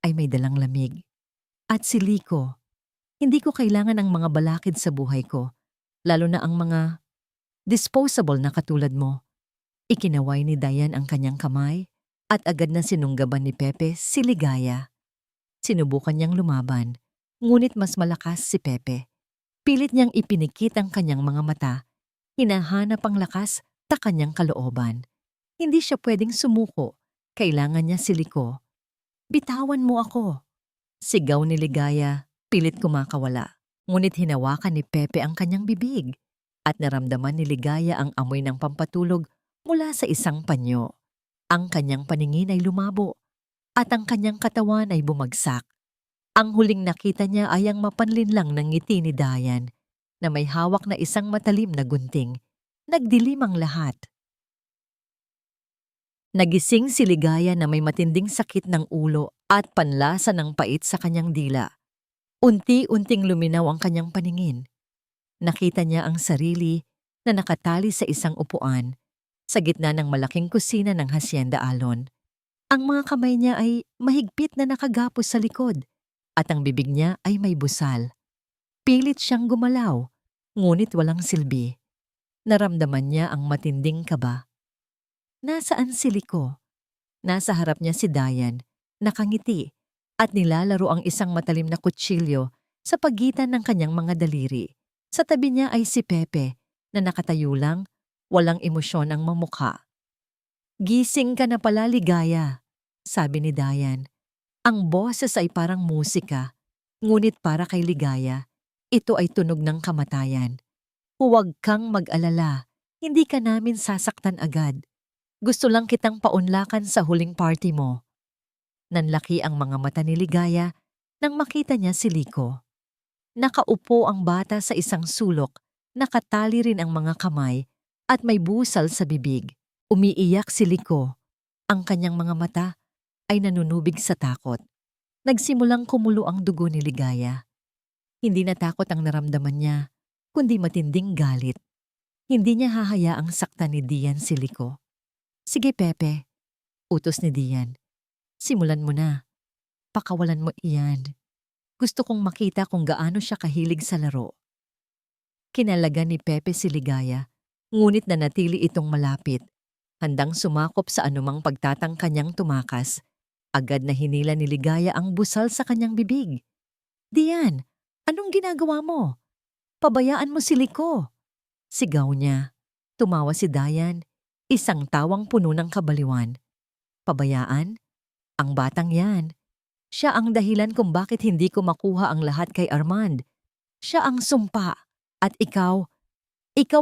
ay may dalang lamig. "At si Liko, hindi ko kailangan ng mga balakid sa buhay ko, lalo na ang mga disposable na katulad mo." Ikinaway ni Diane ang kanyang kamay at agad na sinunggaban ni Pepe si Ligaya. Sinubukan niyang lumaban, ngunit mas malakas si Pepe. Pilit niyang ipinikit ang kanyang mga mata, hinahanap ang lakas sa kanyang kalooban. Hindi siya pwedeng sumuko, kailangan niya si Liko. "Bitawan mo ako," sigaw ni Ligaya, pilit kumakawala. Ngunit hinawakan ni Pepe ang kanyang bibig at naramdaman ni Ligaya ang amoy ng pampatulog mula sa isang panyo. Ang kanyang paningin ay lumabo at ang kanyang katawan ay bumagsak. Ang huling nakita niya ay ang mapanlinlang ng ngiti ni Diane na may hawak na isang matalim na gunting. Nagdilim ang lahat. Nagising si Ligaya na may matinding sakit ng ulo at panlasa ng pait sa kanyang dila. Unti-unting luminaw ang kanyang paningin. Nakita niya ang sarili na nakatali sa isang upuan sa gitna ng malaking kusina ng Hacienda Alon. Ang mga kamay niya ay mahigpit na nakagapos sa likod at ang bibig niya ay may busal. Pilit siyang gumalaw, ngunit walang silbi. Naramdaman niya ang matinding kaba. Nasaan si Liko? Nasa harap niya si Diane, nakangiti, at nilalaro ang isang matalim na kutsilyo sa pagitan ng kanyang mga daliri. Sa tabi niya ay si Pepe, na nakatayo lang, walang emosyon ang mamukha. "Gising ka na pala, Ligaya," sabi ni Diane. Ang boses ay parang musika, ngunit para kay Ligaya, ito ay tunog ng kamatayan. "Huwag kang mag-alala, hindi ka namin sasaktan agad. Gusto lang kitang paunlakan sa huling party mo." Nanlaki ang mga mata ni Ligaya nang makita niya si Liko. Nakaupo ang bata sa isang sulok, nakatali rin ang mga kamay at may busal sa bibig. Umiiyak si Liko. Ang kanyang mga mata ay nanunubig sa takot. Nagsimulang kumulo ang dugo ni Ligaya. Hindi na takot ang naramdaman niya, kundi matinding galit. Hindi niya hahayaang saktan ni Dian si Liko. Sige Pepe, utos ni Dian. Simulan mo na. Pakawalan mo iyan. Gusto kong makita kung gaano siya kahilig sa laro. Kinalaga ni Pepe si Ligaya, ngunit nanatili itong malapit. Handang sumakop sa anumang pagtatangka niyang tumakas. Agad na hinila ni Ligaya ang busal sa kanyang bibig. Dian, anong ginagawa mo? Pabayaan mo si Liko. Sigaw niya. Tumawa si Dian, isang tawang puno ng kabaliwan. Pabayaan? Ang batang yan. Siya ang dahilan kung bakit hindi ko makuha ang lahat kay Armand. Siya ang sumpa. At ikaw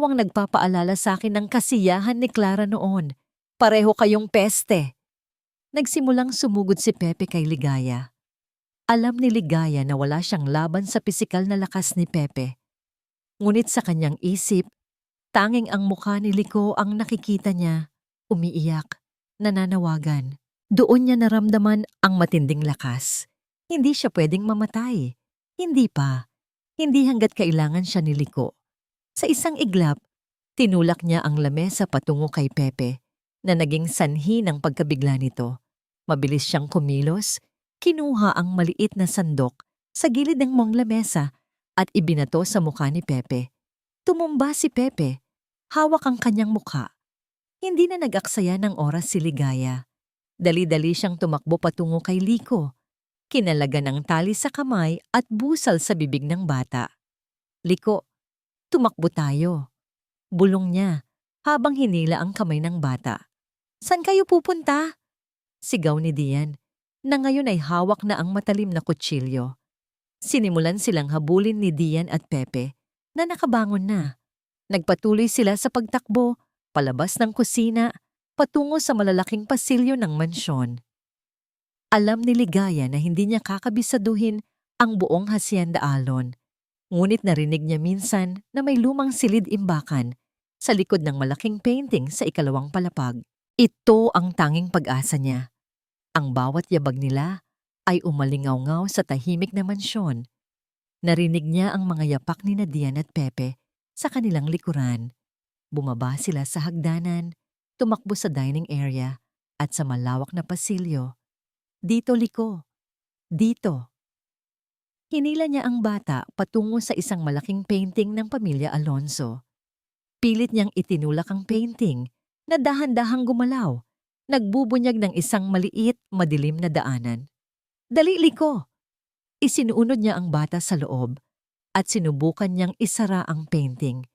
ang nagpapaalala sa akin ng kasiyahan ni Clara noon. Pareho kayong peste. Nagsimulang sumugod si Pepe kay Ligaya. Alam ni Ligaya na wala siyang laban sa pisikal na lakas ni Pepe. Ngunit sa kanyang isip, tanging ang mukha ni Liko ang nakikita niya, umiiyak, nananawagan. Doon niya naramdaman ang matinding lakas. Hindi siya pwedeng mamatay. Hindi pa. Hindi hanggat kailangan siya ni Liko. Sa isang iglap, tinulak niya ang lamesa patungo kay Pepe na naging sanhi ng pagkabigla nito. Mabilis siyang kumilos, kinuha ang maliit na sandok sa gilid ng lamesa at ibinato sa mukha ni Pepe. Tumumba si Pepe, hawak ang kanyang mukha. Hindi na nag-aksaya ng oras si Ligaya. Dali-dali siyang tumakbo patungo kay Liko. Kinalaga ng tali sa kamay at busal sa bibig ng bata. Liko, tumakbo tayo. Bulong niya habang hinila ang kamay ng bata. San kayo pupunta? Sigaw ni Dian, na ngayon ay hawak na ang matalim na kutsilyo. Sinimulan silang habulin ni Dian at Pepe na nakabangon na. Nagpatuloy sila sa pagtakbo, palabas ng kusina, patungo sa malalaking pasilyo ng mansyon. Alam ni Ligaya na hindi niya kakabisaduhin ang buong hacienda Alon. Ngunit narinig niya minsan na may lumang silid-imbakan sa likod ng malaking painting sa ikalawang palapag. Ito ang tanging pag-asa niya. Ang bawat yabag nila ay umalingaw-ngaw sa tahimik na mansyon. Narinig niya ang mga yapak ni Dian at Pepe sa kanilang likuran. Bumaba sila sa hagdanan, tumakbo sa dining area at sa malawak na pasilyo. Dito, Liko. Dito. Hinila niya ang bata patungo sa isang malaking painting ng pamilya Alonso. Pilit niyang itinulak ang painting na dahan-dahang gumalaw, nagbubunyag ng isang maliit, madilim na daanan. Dali, Liko! Isinuunod niya ang bata sa loob at sinubukan niyang isara ang painting.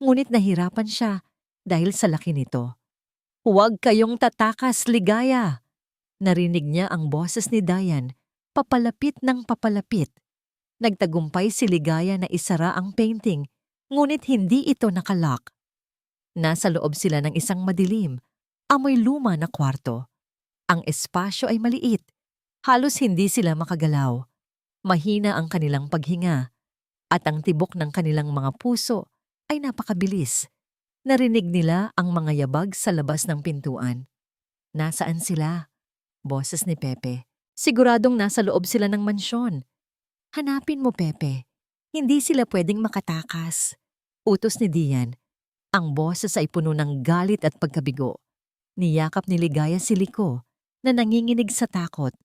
Ngunit nahirapan siya dahil sa laki nito. Huwag kayong tatakas, Ligaya! Narinig niya ang boses ni Dian, papalapit ng papalapit. Nagtagumpay si Ligaya na isara ang painting, ngunit hindi ito nakalock. Nasa loob sila ng isang madilim, amoy luma na kwarto. Ang espasyo ay maliit, halos hindi sila makagalaw. Mahina ang kanilang paghinga, at ang tibok ng kanilang mga puso ay napakabilis. Narinig nila ang mga yabag sa labas ng pintuan. Nasaan sila? Boses ni Pepe. Siguradong nasa loob sila ng mansyon. Hanapin mo, Pepe. Hindi sila pwedeng makatakas. Utos ni Dian. Ang boses ay puno ng galit at pagkabigo. Niyakap ni Ligaya si Liko na nanginginig sa takot.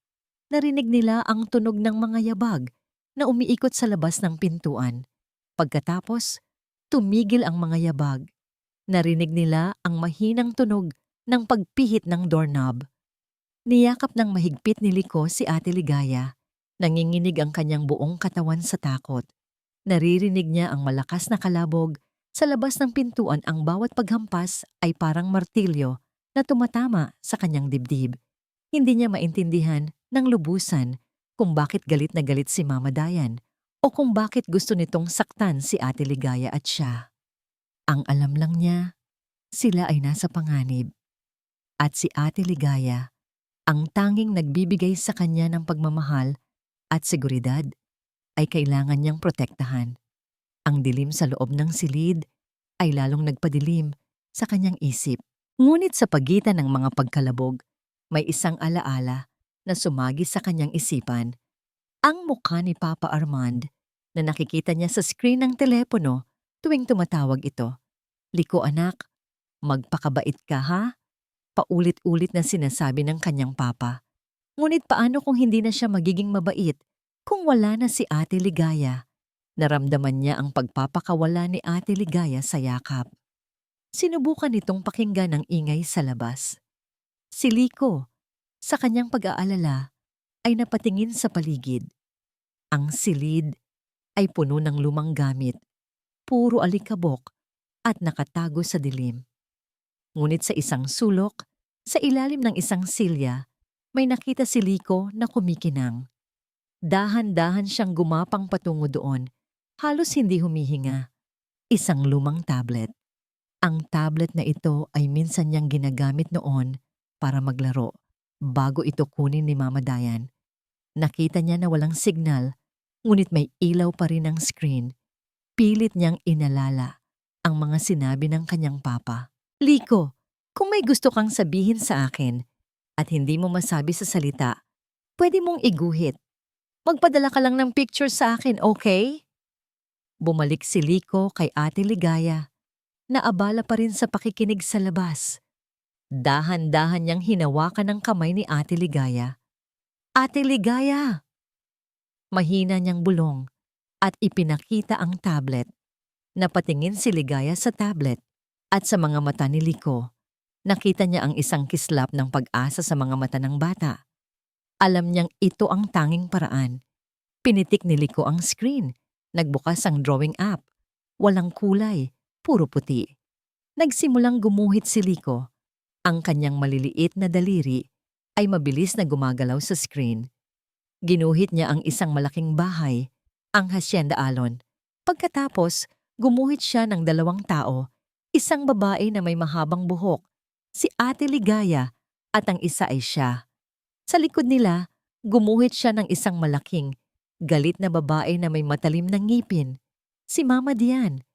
Narinig nila ang tunog ng mga yabag na umiikot sa labas ng pintuan. Pagkatapos, tumigil ang mga yabag. Narinig nila ang mahinang tunog ng pagpihit ng doorknob. Niyakap ng mahigpit ni Liko si Ate Ligaya. Nanginginig ang kanyang buong katawan sa takot. Naririnig niya ang malakas na kalabog. Sa labas ng pintuan ang bawat paghampas ay parang martilyo na tumatama sa kanyang dibdib. Hindi niya maintindihan ng lubusan kung bakit galit na galit si Mama Dian o kung bakit gusto nitong saktan si Ate Ligaya at siya. Ang alam lang niya, sila ay nasa panganib. At si Ate Ligaya, ang tanging nagbibigay sa kanya ng pagmamahal at seguridad, ay kailangan niyang protektahan. Ang dilim sa loob ng silid ay lalong nagpadilim sa kanyang isip. Ngunit sa pagitan ng mga pagkalabog, may isang alaala na sumagi sa kanyang isipan. Ang mukha ni Papa Armand na nakikita niya sa screen ng telepono tuwing tumatawag ito. Liko anak, magpakabait ka ha? Paulit-ulit na sinasabi ng kanyang papa. Ngunit paano kung hindi na siya magiging mabait kung wala na si Ate Ligaya? Naramdaman niya ang pagpapakawala ni Ate Ligaya sa yakap. Sinubukan nitong pakinggan ang ingay sa labas. Si Liko, sa kanyang pag-aalala, ay napatingin sa paligid. Ang silid ay puno ng lumang gamit, puro alikabok at nakatago sa dilim. Ngunit sa isang sulok, sa ilalim ng isang silya, may nakita si Liko na kumikinang. Dahan-dahan siyang gumapang patungo doon, halos hindi humihinga. Isang lumang tablet. Ang tablet na ito ay minsan niyang ginagamit noon para maglaro bago ito kunin ni Mama Dayan. Nakita niya na walang signal, ngunit may ilaw pa rin ang screen. Pilit niyang inalala ang mga sinabi ng kanyang papa. Liko, kung may gusto kang sabihin sa akin at hindi mo masabi sa salita, pwede mong iguhit. Magpadala ka lang ng picture sa akin, okay? Bumalik si Liko kay Ate Ligaya. Naabala pa rin sa pakikinig sa labas. Dahan-dahan niyang hinawakan ang kamay ni Ate Ligaya. Ate Ligaya! Mahina niyang bulong at ipinakita ang tablet. Napatingin si Ligaya sa tablet at sa mga mata ni Liko. Nakita niya ang isang kislap ng pag-asa sa mga mata ng bata. Alam niyang ito ang tanging paraan. Pinitik ni Liko ang screen. Nagbukas ang drawing app. Walang kulay. Puro puti. Nagsimulang gumuhit si Liko. Ang kanyang maliliit na daliri ay mabilis na gumagalaw sa screen. Ginuhit niya ang isang malaking bahay, ang Hacienda Alon. Pagkatapos, gumuhit siya ng 2 tao, isang babae na may mahabang buhok, si Ate Ligaya, at ang isa ay siya. Sa likod nila, gumuhit siya ng isang malaking, galit na babae na may matalim na ngipin, si Mama Dian,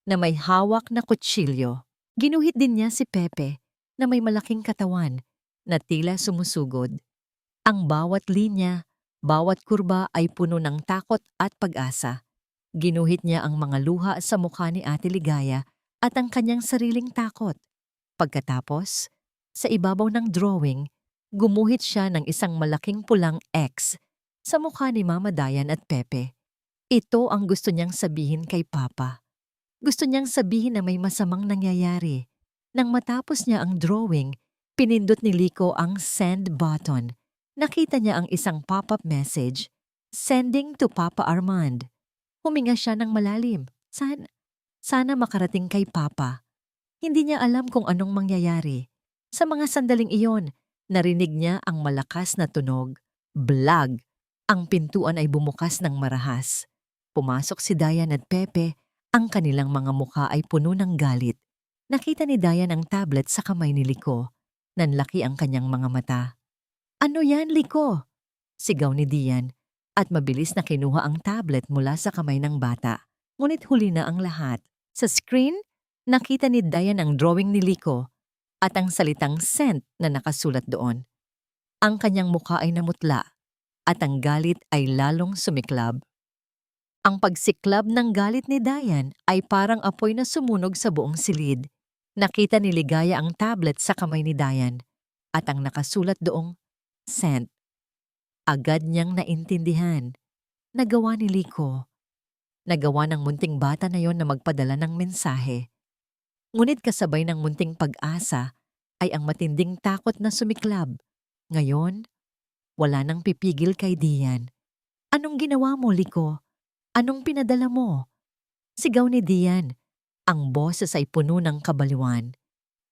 na may hawak na kutsilyo. Ginuhit din niya si Pepe na may malaking katawan na tila sumusugod. Ang bawat linya, bawat kurba ay puno ng takot at pag-asa. Ginuhit niya ang mga luha sa mukha ni Ate Ligaya at ang kanyang sariling takot. Pagkatapos, sa ibabaw ng drawing, gumuhit siya ng isang malaking pulang X sa mukha ni Mama Dayan at Pepe. Ito ang gusto niyang sabihin kay Papa. Gusto niyang sabihin na may masamang nangyayari. Nang matapos niya ang drawing, pinindot ni Liko ang send button. Nakita niya ang isang pop-up message, sending to Papa Armand. Huminga siya ng malalim. Sana makarating kay Papa. Hindi niya alam kung anong mangyayari. Sa mga sandaling iyon, narinig niya ang malakas na tunog. Blag! Ang pintuan ay bumukas ng marahas. Pumasok si Dayan at Pepe. Ang kanilang mga mukha ay puno ng galit. Nakita ni Dayan ang tablet sa kamay ni Liko. Nanlaki ang kanyang mga mata. Ano yan, Liko? Sigaw ni Dian at mabilis na kinuha ang tablet mula sa kamay ng bata. Ngunit huli na ang lahat. Sa screen, nakita ni Dayan ang drawing ni Liko at ang salitang sent na nakasulat doon. Ang kanyang mukha ay namutla at ang galit ay lalong sumiklab. Ang pagsiklab ng galit ni Dayan ay parang apoy na sumunog sa buong silid. Nakita ni Ligaya ang tablet sa kamay ni Dayan at ang nakasulat doong sent. Agad niyang naintindihan. Nagawa ni Liko. Nagawa ng munting bata na yon na magpadala ng mensahe. Ngunit kasabay ng munting pag-asa ay ang matinding takot na sumiklab. Ngayon, wala nang pipigil kay Dian. Anong ginawa mo, Liko? Anong pinadala mo? Sigaw ni Dian. Ang boses ay puno ng kabaliwan.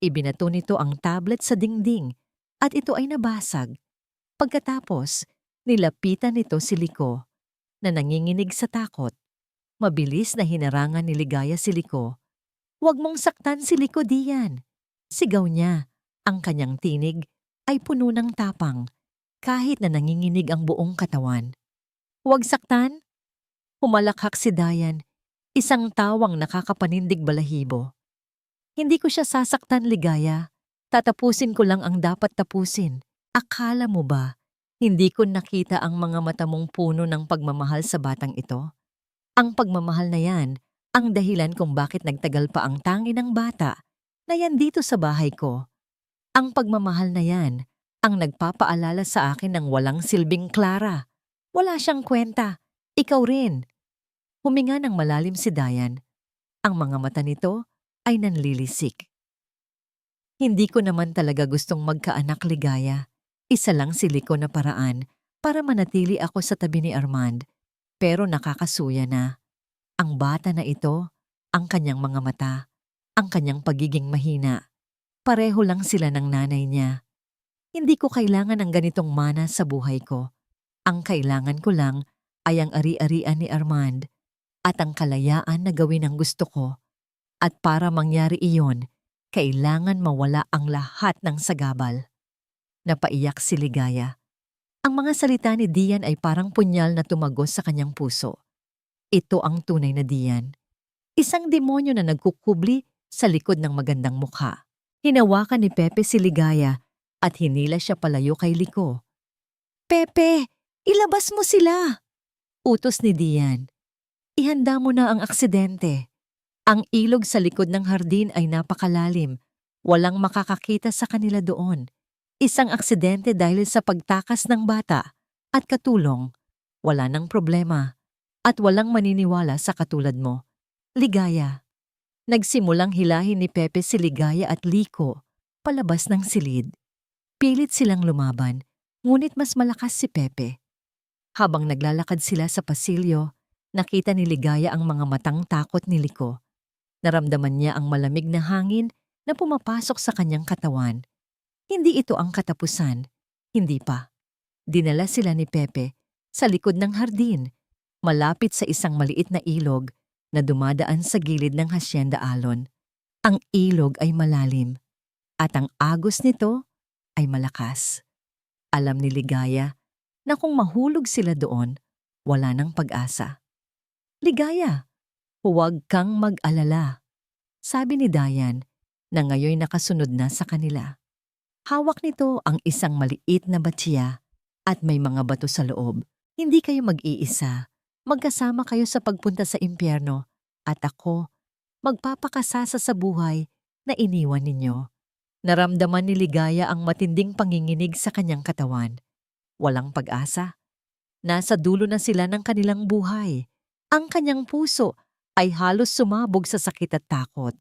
Ibinato nito ang tablet sa dingding at ito ay nabasag. Pagkatapos, nilapitan nito si Liko na nanginginig sa takot. Mabilis na hinarangan ni Ligaya si Liko. Huwag mong saktan si Liko, Dian. Sigaw niya. Ang kanyang tinig ay puno ng tapang kahit na nanginginig ang buong katawan. Huwag saktan? Humalakhak si Dayan, isang tawang nakakapanindig balahibo. Hindi ko siya sasaktan, Ligaya. Tatapusin ko lang ang dapat tapusin. Akala mo ba, Hindi ko nakita ang mga mata mong puno ng pagmamahal sa batang ito. Ang pagmamahal na yan, ang dahilan kung bakit nagtagal pa ang tangi ng bata na yan dito sa bahay ko. Ang pagmamahal na yan, ang nagpapaalala sa akin ng walang silbing Clara. Wala siyang kwenta. Ikaw rin. Huminga ng malalim si Dayan. Ang mga mata nito ay nanlilisik. Hindi ko naman talaga gustong magkaanak, Ligaya. Isa lang si Liko na paraan para manatili ako sa tabi ni Armand. Pero nakakasuya na. Ang bata na ito, ang kanyang mga mata, ang kanyang pagiging mahina. Pareho lang sila ng nanay niya. Hindi ko kailangan ng ganitong mana sa buhay ko. Ang kailangan ko lang ay ang ari-arian ni Armand at ang kalayaan na gawin ang gusto ko. At para mangyari iyon, kailangan mawala ang lahat ng sagabal. Napaiyak si Ligaya. Ang mga salita ni Dian ay parang punyal na tumagos sa kanyang puso. Ito ang tunay na Dian. Isang demonyo na nagkukubli sa likod ng magandang mukha. Hinawakan ni Pepe si Ligaya at hinila siya palayo kay Liko. Pepe, ilabas mo sila! Utos ni Dian. Ihanda mo na ang aksidente. Ang ilog sa likod ng hardin ay napakalalim. Walang makakakita sa kanila doon. Isang aksidente dahil sa pagtakas ng bata at katulong. Wala nang problema at walang maniniwala sa katulad mo. Ligaya. Nagsimulang hilahin ni Pepe si Ligaya at Liko palabas ng silid. Pilit silang lumaban, ngunit mas malakas si Pepe. Habang naglalakad sila sa pasilyo, nakita ni Ligaya ang mga matang takot ni Liko. Naramdaman niya ang malamig na hangin na pumapasok sa kanyang katawan. Hindi ito ang katapusan. Hindi pa. Dinala sila ni Pepe sa likod ng hardin, malapit sa isang maliit na ilog na dumadaan sa gilid ng Hacienda Alon. Ang ilog ay malalim at ang agos nito ay malakas. Alam ni Ligaya na kung mahulog sila doon, wala nang pag-asa. Ligaya, huwag kang mag-alala. Sabi ni Dayan na ngayon nakasunod na sa kanila. Hawak nito ang isang maliit na batsiya at may mga bato sa loob. Hindi kayo mag-iisa. Magkasama kayo sa pagpunta sa impyerno at ako magpapakasasa sa buhay na iniwan ninyo. Naramdaman ni Ligaya ang matinding panginginig sa kanyang katawan. Walang pag-asa. Nasa dulo na sila ng kanilang buhay. Ang kanyang puso ay halos sumabog sa sakit at takot.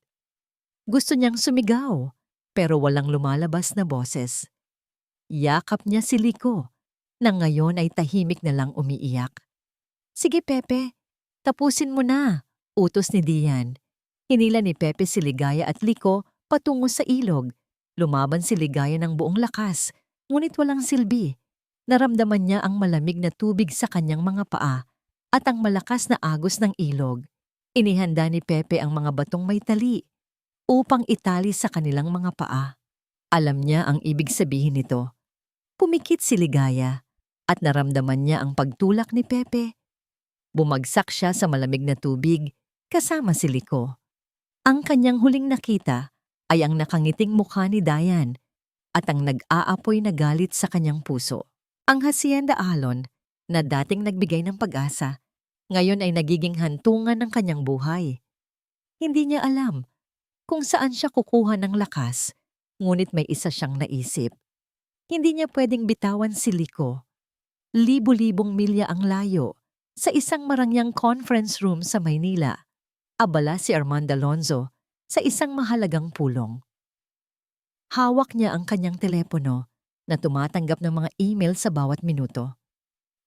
Gusto niyang sumigaw. Pero walang lumalabas na boses. Yakap niya si Liko, na ngayon ay tahimik na lang umiiyak. Sige Pepe, tapusin mo na, utos ni Dian. Hinila ni Pepe si Ligaya at Liko patungo sa ilog. Lumaban si Ligaya ng buong lakas, ngunit walang silbi. Naramdaman niya ang malamig na tubig sa kanyang mga paa at ang malakas na agos ng ilog. Inihanda ni Pepe ang mga batong may tali upang itali sa kanilang mga paa. Alam niya ang ibig sabihin nito. Pumikit si Ligaya at naramdaman niya ang pagtulak ni Pepe. Bumagsak siya sa malamig na tubig kasama si Liko. Ang kanyang huling nakita ay ang nakangiting mukha ni Dayan at ang nag-aapoy na galit sa kanyang puso. Ang Hacienda Alon na dating nagbigay ng pag-asa, ngayon ay nagiging hantungan ng kanyang buhay. Hindi niya alam kung saan siya kukuha ng lakas, ngunit may isa siyang naisip. Hindi niya pwedeng bitawan si Liko. Libo-libong milya ang layo sa isang marangyang conference room sa Maynila. Abala si Armand Alonzo sa isang mahalagang pulong. Hawak niya ang kanyang telepono na tumatanggap ng mga email sa bawat minuto.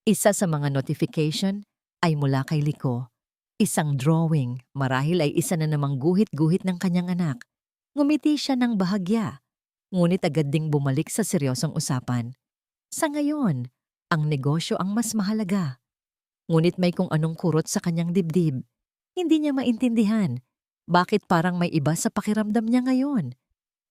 Isa sa mga notification ay mula kay Liko. Isang drawing, marahil ay isa na namang guhit-guhit ng kanyang anak. Ngumiti siya ng bahagya, ngunit agad ding bumalik sa seryosong usapan. Sa ngayon, ang negosyo ang mas mahalaga. Ngunit may kung anong kurot sa kanyang dibdib. Hindi niya maintindihan bakit parang may iba sa pakiramdam niya ngayon.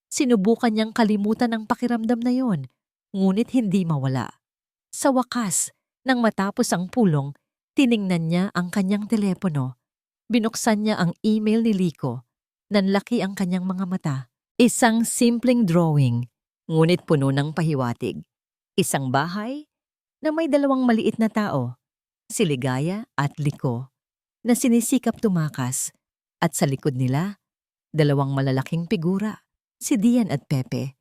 Sinubukan niyang kalimutan ang pakiramdam na yon, ngunit hindi mawala. Sa wakas, nang matapos ang pulong, tiningnan niya ang kanyang telepono. Binuksan niya ang email ni Liko. Nanlaki ang kanyang mga mata. Isang simpleng drawing, ngunit puno ng pahiwatig. Isang bahay na may dalawang maliit na tao, si Ligaya at Liko, na sinisikap tumakas, at sa likod nila, dalawang malalaking figura, si Dian at Pepe,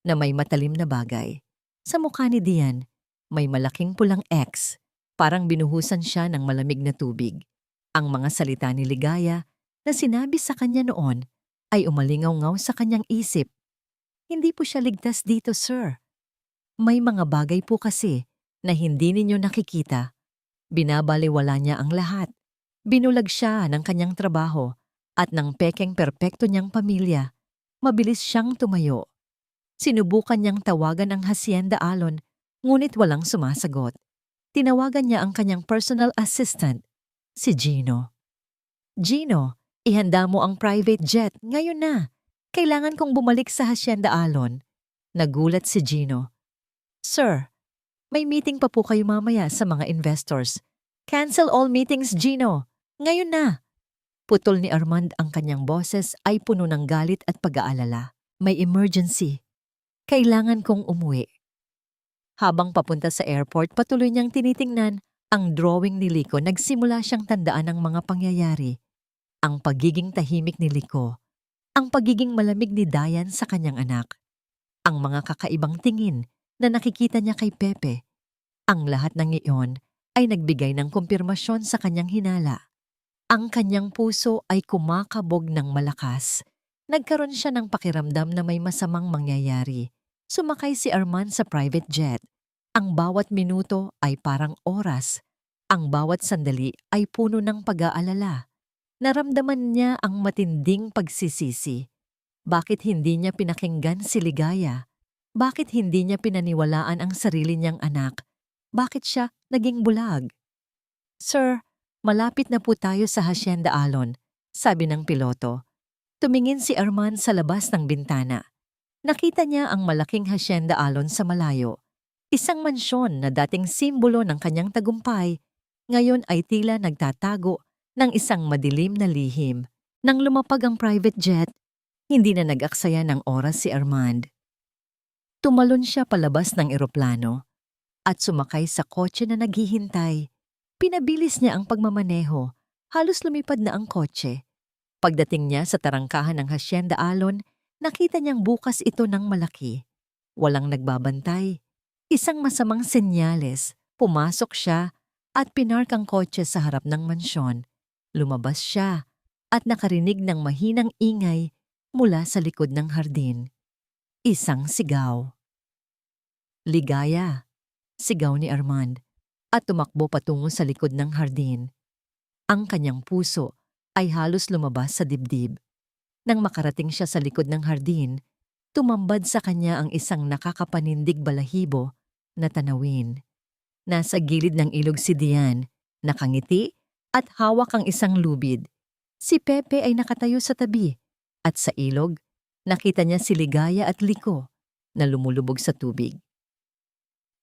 na may matalim na bagay. Sa mukha ni Dian, may malaking pulang X, parang binuhusan siya ng malamig na tubig. Ang mga salita ni Ligaya na sinabi sa kanya noon ay umalingaw-ngaw sa kanyang isip. Hindi po siya ligtas dito, sir. May mga bagay po kasi na hindi ninyo nakikita. Binabaliwala niya ang lahat. Binulag siya ng kanyang trabaho at ng pekeng perpekto niyang pamilya. Mabilis siyang tumayo. Sinubukan niyang tawagan ang Hacienda Alon, ngunit walang sumasagot. Tinawagan niya ang kanyang personal assistant, si Gino. Gino, ihanda mo ang private jet ngayon na. Kailangan kong bumalik sa Hacienda Alon. Nagulat si Gino. Sir, may meeting pa po kayo mamaya sa mga investors. Cancel all meetings, Gino. Ngayon na. Putol ni Armand ang kanyang boses ay puno ng galit at pag-aalala. May emergency. Kailangan kong umuwi. Habang papunta sa airport, patuloy niyang tinitingnan ang drawing ni Liko. Nagsimula siyang tandaan ang mga pangyayari. Ang pagiging tahimik ni Liko. Ang pagiging malamig ni Dian sa kanyang anak. Ang mga kakaibang tingin na nakikita niya kay Pepe. Ang lahat ng iyon ay nagbigay ng kumpirmasyon sa kanyang hinala. Ang kanyang puso ay kumakabog ng malakas. Nagkaroon siya ng pakiramdam na may masamang mangyayari. Sumakay si Armand sa private jet. Ang bawat minuto ay parang oras. Ang bawat sandali ay puno ng pag-aalala. Naramdaman niya ang matinding pagsisisi. Bakit hindi niya pinakinggan si Ligaya? Bakit hindi niya pinaniwalaan ang sarili niyang anak? Bakit siya naging bulag? Sir, malapit na po tayo sa Hacienda Alon, sabi ng piloto. Tumingin si Armand sa labas ng bintana. Nakita niya ang malaking Hacienda Alon sa malayo. Isang mansyon na dating simbolo ng kanyang tagumpay, ngayon ay tila nagtatago ng isang madilim na lihim. Nang lumapag ang private jet, hindi na nag-aksaya ng oras si Armand. Tumalon siya palabas ng eroplano at sumakay sa kotse na naghihintay. Pinabilis niya ang pagmamaneho. Halos lumipad na ang kotse. Pagdating niya sa tarangkahan ng Hacienda Alon, nakita niyang bukas ito ng malaki. Walang nagbabantay. Isang masamang senyales. Pumasok siya at pinark ang kotse sa harap ng mansyon. Lumabas siya at nakarinig ng mahinang ingay mula sa likod ng hardin. Isang sigaw. Ligaya, sigaw ni Armand, at tumakbo patungo sa likod ng hardin. Ang kanyang puso ay halos lumabas sa dibdib. Nang makarating siya sa likod ng hardin, tumambad sa kanya ang isang nakakapanindig balahibo na tanawin. Nasa gilid ng ilog si Dian, nakangiti at hawak ang isang lubid. Si Pepe ay nakatayo sa tabi at sa ilog, nakita niya si Ligaya at Liko na lumulubog sa tubig.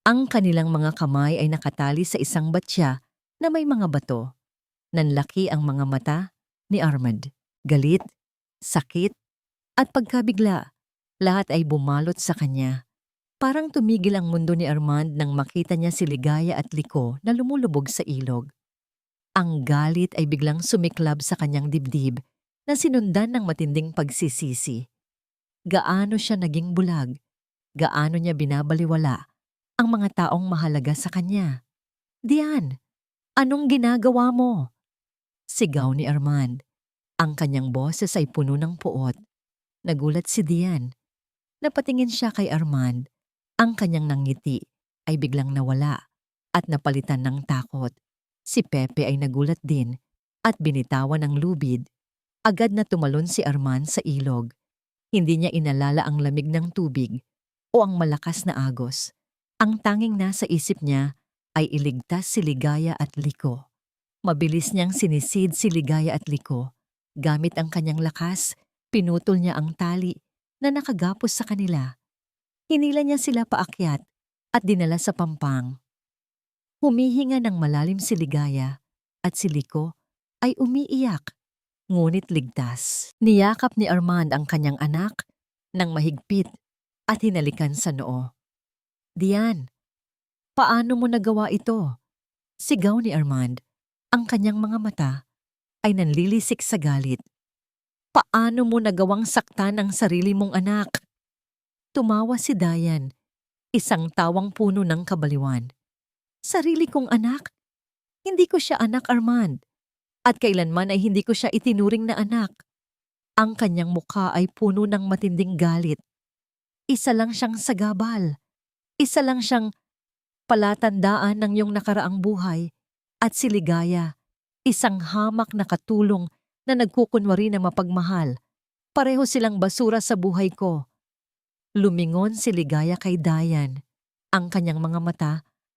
Ang kanilang mga kamay ay nakatali sa isang batya na may mga bato. Nanlaki ang mga mata ni Armand. Galit, sakit, at pagkabigla, lahat ay bumalot sa kanya. Parang tumigil ang mundo ni Armand nang makita niya si Ligaya at Liko na lumulubog sa ilog. Ang galit ay biglang sumiklab sa kanyang dibdib na sinundan ng matinding pagsisisi. Gaano siya naging bulag? Gaano niya binabaliwala ang mga taong mahalaga sa kanya? Dian, anong ginagawa mo? Sigaw ni Armand. Ang kanyang boses ay puno ng puot. Nagulat si Dian. Napatingin siya kay Armand. Ang kanyang nangiti ay biglang nawala at napalitan ng takot. Si Pepe ay nagulat din at binitawan ng lubid. Agad na tumalon si Armand sa ilog. Hindi niya inalala ang lamig ng tubig o ang malakas na agos. Ang tanging nasa isip niya ay iligtas si Ligaya at Liko. Mabilis niyang sinisid si Ligaya at Liko. Gamit ang kanyang lakas, pinutol niya ang tali na nakagapos sa kanila. Hinila niya sila paakyat at dinala sa pampang. Humihinga ng malalim si Ligaya at si Liko ay umiiyak, ngunit ligtas. Niyakap ni Armand ang kanyang anak ng mahigpit at hinalikan sa noo. Dian, Paano mo nagawa ito? Sigaw ni Armand. Ang kanyang mga mata ay nanlilisik sa galit. Paano mo nagawang saktan ang sarili mong anak? Tumawa si Dayan, isang tawang puno ng kabaliwan. Sarili kong anak? Hindi ko siya anak, Armand. At kailanman ay hindi ko siya itinuring na anak. Ang kanyang mukha ay puno ng matinding galit. Isa lang siyang sagabal. Isa lang siyang palatandaan ng iyong nakaraang buhay. At si Ligaya, isang hamak na katulong na nagkukunwari na mapagmahal. Pareho silang basura sa buhay ko. Lumingon si Ligaya kay Dayan. Ang kanyang mga mata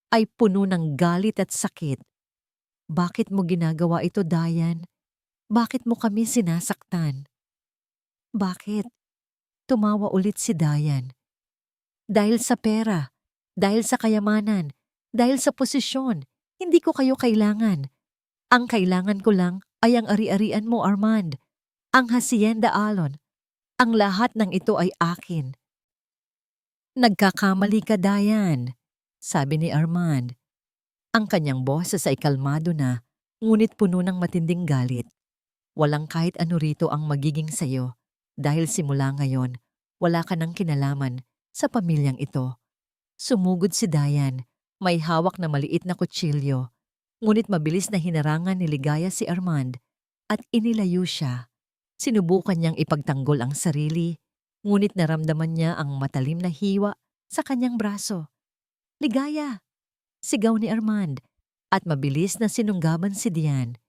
ay puno ng galit at sakit. Bakit mo ginagawa ito, Dayan? Bakit mo kami sinasaktan? Bakit? Tumawa ulit si Dayan. Dahil sa pera, dahil sa kayamanan, dahil sa posisyon, hindi ko kayo kailangan. Ang kailangan ko lang ay ang ari-arian mo, Armand. Ang Hacienda Alon. Ang lahat ng ito ay akin. Nagkakamali ka, Dayan, sabi ni Armand. Ang kanyang boses ay kalmado na, ngunit puno ng matinding galit. Walang kahit ano rito ang magiging sayo, dahil simula ngayon, wala ka ng kinalaman sa pamilyang ito. Sumugod si Dayan, may hawak na maliit na kutsilyo, ngunit mabilis na hinarangan ni Ligaya si Armand at inilayo siya. Sinubukan niyang ipagtanggol ang sarili, ngunit naramdaman niya ang matalim na hiwa sa kanyang braso. Ligaya! Sigaw ni Armand, at mabilis na sinunggaban si Dian.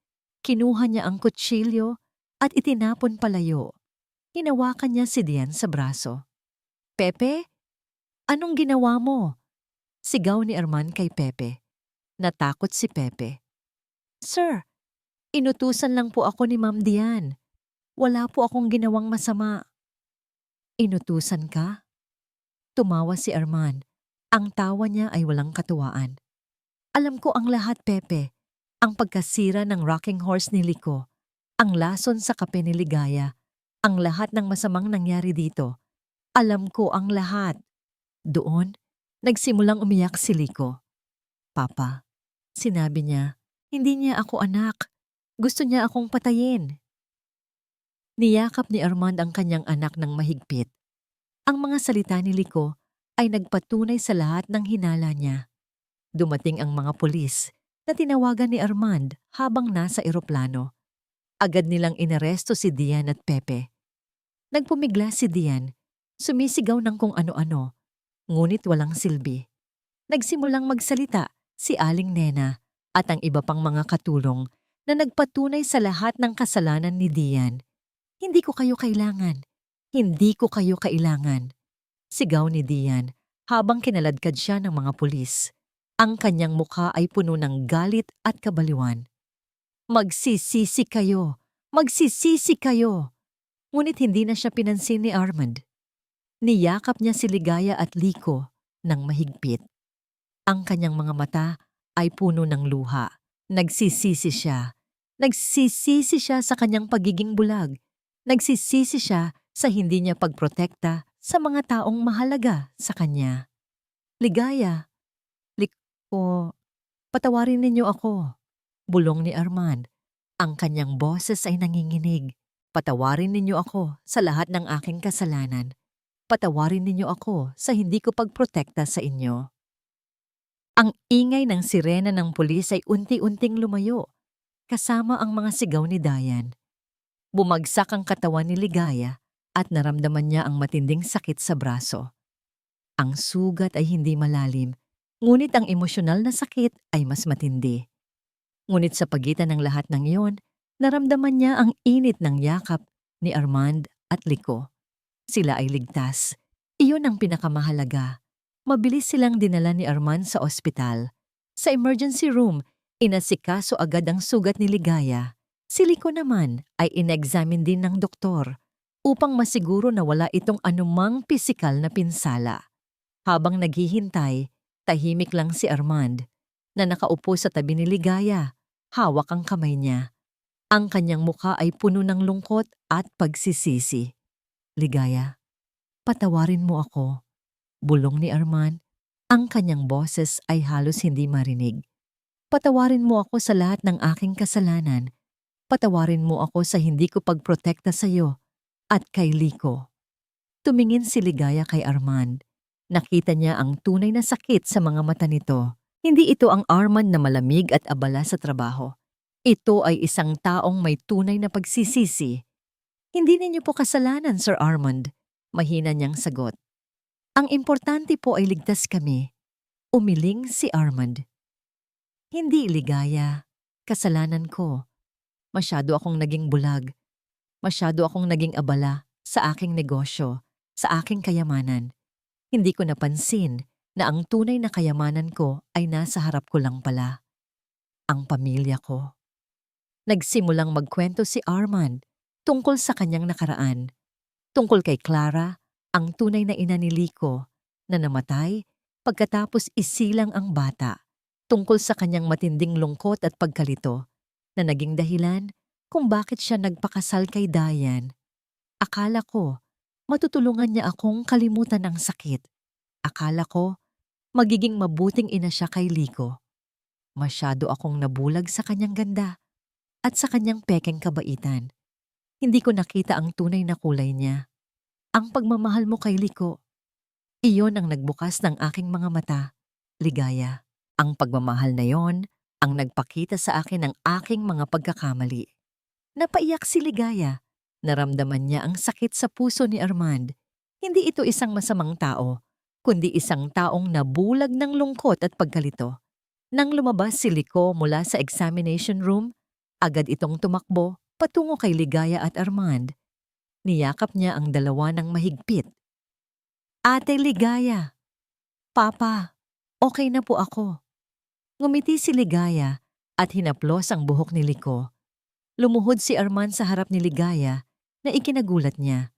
Kinuha niya ang kutsilyo at itinapon palayo. Hinawakan niya si Dian sa braso. Pepe? Anong ginawa mo? Sigaw ni Armand kay Pepe. Natakot si Pepe. Sir, inutusan lang po ako ni Ma'am Dian. Wala po akong ginawang masama. Inutusan ka? Tumawa si Armand. Ang tawa niya ay walang katuwaan. Alam ko ang lahat, Pepe. Ang pagkasira ng rocking horse ni Liko, ang lason sa kape ni Ligaya, ang lahat ng masamang nangyari dito. Alam ko ang lahat. Doon, nagsimulang umiyak si Liko. Papa, sinabi niya, hindi niya ako anak. Gusto niya akong patayin. Niyakap ni Armand ang kanyang anak ng mahigpit. Ang mga salita ni Liko ay nagpatunay sa lahat ng hinala niya. Dumating ang mga pulis na tinawagan ni Armand habang nasa eroplano. Agad nilang inaresto si Dian at Pepe. Nagpumigla si Dian, sumisigaw ng kung ano-ano, ngunit walang silbi. Nagsimulang magsalita si Aling Nena at ang iba pang mga katulong na nagpatunay sa lahat ng kasalanan ni Dian. Hindi ko kayo kailangan. Hindi ko kayo kailangan. Sigaw ni Dian habang kinaladkad siya ng mga pulis. Ang kanyang mukha ay puno ng galit at kabaliwan. Magsisisi kayo! Magsisisi kayo! Ngunit hindi na siya pinansin ni Armand. Niyakap niya si Ligaya at Liko ng mahigpit. Ang kanyang mga mata ay puno ng luha. Nagsisisi siya. Nagsisisi siya sa kanyang pagiging bulag. Nagsisisi siya sa hindi niya pagprotekta sa mga taong mahalaga sa kanya. Ligaya, Liko, patawarin ninyo ako. Bulong ni Armand. Ang kanyang boses ay nanginginig. Patawarin ninyo ako sa lahat ng aking kasalanan. Patawarin ninyo ako sa hindi ko pagprotekta sa inyo. Ang ingay ng sirena ng pulis ay unti-unting lumayo, kasama ang mga sigaw ni Dayan. Bumagsak ang katawan ni Ligaya at naramdaman niya ang matinding sakit sa braso. Ang sugat ay hindi malalim, ngunit ang emosyonal na sakit ay mas matindi. Ngunit sa pagitan ng lahat ng iyon, naramdaman niya ang init ng yakap ni Armand at Liko. Sila ay ligtas. Iyon ang pinakamahalaga. Mabilis silang dinala ni Armand sa ospital. Sa emergency room, inasikaso agad ang sugat ni Ligaya. Si Liko naman ay in-examine din ng doktor upang masiguro na wala itong anumang pisikal na pinsala. Habang naghihintay, tahimik lang si Armand na nakaupo sa tabi ni Ligaya. Hawak ang kamay niya. Ang kanyang mukha ay puno ng lungkot at pagsisisi. Ligaya, patawarin mo ako, bulong ni Armand. Ang kanyang boses ay halos hindi marinig. Patawarin mo ako sa lahat ng aking kasalanan. Patawarin mo ako sa hindi ko pagprotekta sa iyo at kay Liko. Tumingin si Ligaya kay Armand. Nakita niya ang tunay na sakit sa mga mata nito. Hindi ito ang Armand na malamig at abala sa trabaho. Ito ay isang taong may tunay na pagsisisi. Hindi ninyo po kasalanan, Sir Armand. Mahina niyang sagot. Ang importante po ay ligtas kami. Umiling si Armand. Hindi, Ligaya. Kasalanan ko. Masyado akong naging bulag. Masyado akong naging abala sa aking negosyo, sa aking kayamanan. Hindi ko napansin na ang tunay na kayamanan ko ay nasa harap ko lang pala. Ang pamilya ko. Nagsimulang magkwento si Armand tungkol sa kanyang nakaraan. Tungkol kay Clara, ang tunay na ina ni Liko, na namatay pagkatapos isilang ang bata. Tungkol sa kanyang matinding lungkot at pagkalito na naging dahilan kung bakit siya nagpakasal kay Diane. Akala ko, matutulungan niya akong kalimutan ang sakit. Akala ko, magiging mabuting ina siya kay Liko. Masyado akong nabulag sa kanyang ganda at sa kanyang pekeng kabaitan. Hindi ko nakita ang tunay na kulay niya. Ang pagmamahal mo kay Liko. Iyon ang nagbukas ng aking mga mata, Ligaya. Ang pagmamahal na yon ang nagpakita sa akin ng aking mga pagkakamali. Napaiyak si Ligaya. Naramdaman niya ang sakit sa puso ni Armand. Hindi ito isang masamang tao, kundi isang taong nabulag ng lungkot at pagkalito. Nang lumabas si Liko mula sa examination room, agad itong tumakbo patungo kay Ligaya at Armand. Niyakap niya ang dalawa ng mahigpit. Ate Ligaya, Papa, okay na po ako. Ngumiti si Ligaya at hinaplos ang buhok ni Liko. Lumuhod si Armand sa harap ni Ligaya na ikinagulat niya.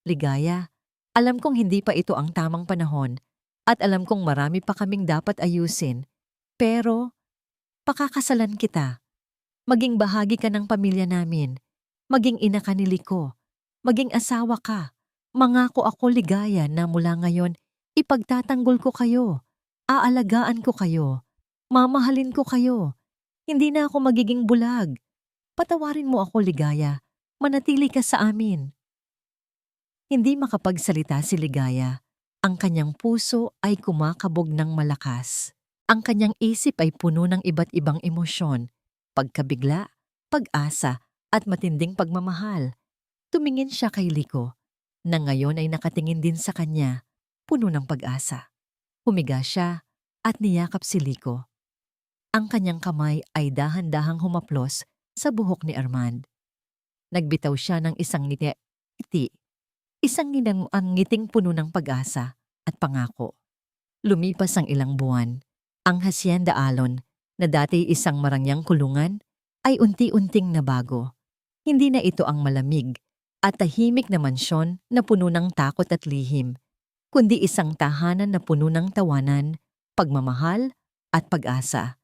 Ligaya, alam kong hindi pa ito ang tamang panahon at alam kong marami pa kaming dapat ayusin. Pero, pakakasalan kita. Maging bahagi ka ng pamilya namin. Maging ina ka ni Liko. Maging asawa ka. Mangako ako, Ligaya, na mula ngayon, ipagtatanggol ko kayo. Aalagaan ko kayo. Mamahalin ko kayo. Hindi na ako magiging bulag. Patawarin mo ako, Ligaya. Manatili ka sa amin. Hindi makapagsalita si Ligaya. Ang kanyang puso ay kumakabog ng malakas. Ang kanyang isip ay puno ng iba't ibang emosyon. Pagkabigla, pag-asa, at matinding pagmamahal. Tumingin siya kay Liko, na ngayon ay nakatingin din sa kanya, puno ng pag-asa. Humiga siya at niyakap si Liko. Ang kanyang kamay ay dahan-dahang humaplos sa buhok ni Armand. Nagbitaw siya ng isang ngiti, isang ngiting puno ng pag-asa at pangako. Lumipas ang ilang buwan. Ang Hacienda Alon, na dati isang marangyang kulungan, ay unti-unting nabago. Hindi na ito ang malamig at tahimik na mansyon na puno ng takot at lihim, kundi isang tahanan na puno ng tawanan, pagmamahal at pag-asa.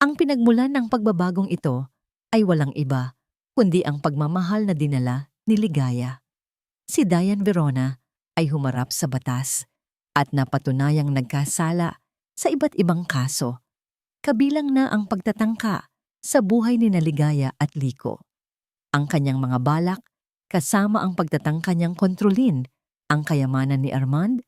Ang pinagmulan ng pagbabagong ito ay walang iba, kundi ang pagmamahal na dinala ni Ligaya. Si Diane Verona ay humarap sa batas at napatunayang nagkasala sa iba't ibang kaso, kabilang na ang pagtatangka sa buhay ni Ligaya at Liko. Ang kanyang mga balak, kasama ang pagtatangka niyang kontrolin ang kayamanan ni Armand,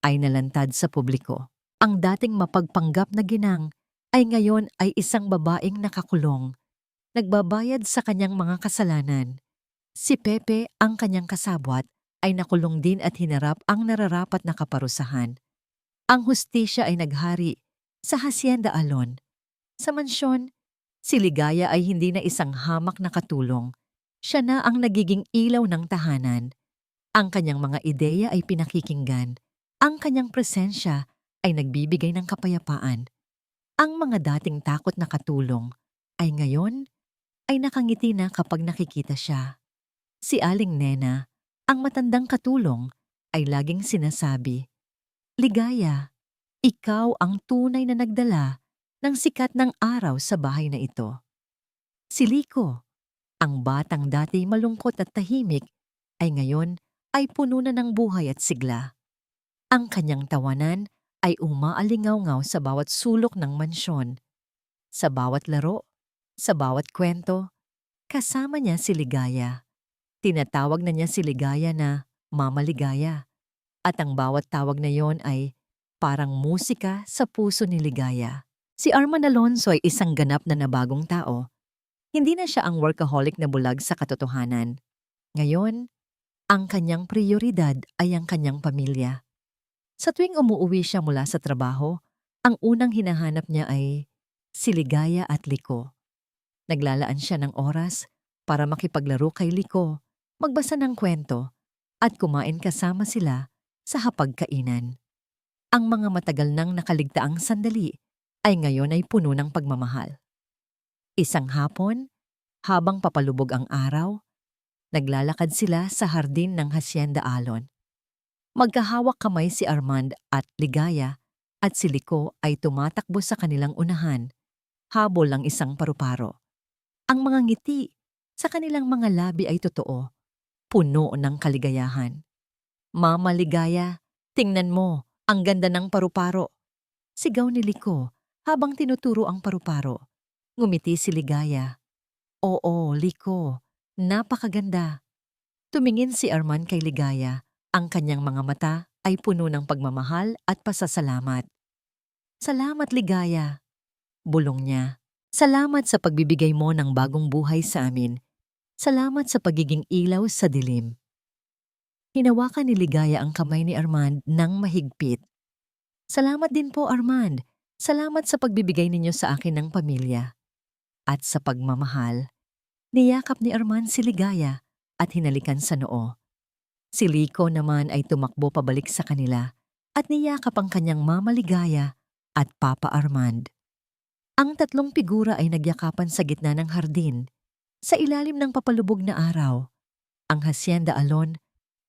ay nalantad sa publiko. Ang dating mapagpanggap na ginang ay ngayon ay isang babaeng nakakulong, nagbabayad sa kanyang mga kasalanan. Si Pepe, ang kanyang kasabwat, ay nakulong din at hinarap ang nararapat na kaparusahan. Ang hustisya ay naghari sa Hacienda Alon. Sa mansyon, si Ligaya ay hindi na isang hamak na katulong. Siya na ang nagiging ilaw ng tahanan. Ang kanyang mga ideya ay pinakikinggan. Ang kanyang presensya ay nagbibigay ng kapayapaan. Ang mga dating takot na katulong ay ngayon ay nakangiti na kapag nakikita siya. Si Aling Nena, ang matandang katulong, ay laging sinasabi, Ligaya, ikaw ang tunay na nagdala ng sikat ng araw sa bahay na ito. Si Liko, ang batang dati malungkot at tahimik, ay ngayon ay puno na ng buhay at sigla. Ang kanyang tawanan ay umaalingaw-ngaw sa bawat sulok ng mansyon, sa bawat laro, sa bawat kwento. Kasama niya si Ligaya. Tinatawag na niya si Ligaya na Mama Ligaya. At ang bawat tawag na yon ay parang musika sa puso ni Ligaya. Si Arman Alonso ay isang ganap na nabagong tao. Hindi na siya ang workaholic na bulag sa katotohanan. Ngayon, ang kanyang prioridad ay ang kanyang pamilya. Sa tuwing umuuwi siya mula sa trabaho, ang unang hinahanap niya ay si Ligaya at Liko. Naglalaan siya ng oras para makipaglaro kay Liko, magbasa ng kwento, at kumain kasama sila sa hapagkainan. Ang mga matagal nang nakaligtaang sandali ay ngayon ay puno ng pagmamahal. Isang hapon, habang papalubog ang araw, naglalakad sila sa hardin ng Hacienda Alon. Magkahawak kamay si Armand at Ligaya at si Liko ay tumatakbo sa kanilang unahan, habol ang isang paru-paro. Ang mga ngiti sa kanilang mga labi ay totoo, puno ng kaligayahan. Mama Ligaya, tingnan mo, ang ganda ng paru-paro. Sigaw ni Liko habang tinuturo ang paru-paro. Ngumiti si Ligaya. Oo, Liko, napakaganda. Tumingin si Arman kay Ligaya. Ang kanyang mga mata ay puno ng pagmamahal at pasasalamat. Salamat, Ligaya. Bulong niya. Salamat sa pagbibigay mo ng bagong buhay sa amin. Salamat sa pagiging ilaw sa dilim. Hinawakan ni Ligaya ang kamay ni Armand ng mahigpit. Salamat din po, Armand. Salamat sa pagbibigay ninyo sa akin ng pamilya. At sa pagmamahal, niyakap ni Armand si Ligaya at hinalikan sa noo. Si Liko naman ay tumakbo pabalik sa kanila at niyakap ang kanyang Mama Ligaya at Papa Armand. Ang tatlong figura ay nagyakapan sa gitna ng hardin, sa ilalim ng papalubog na araw. Ang Hacienda Alon,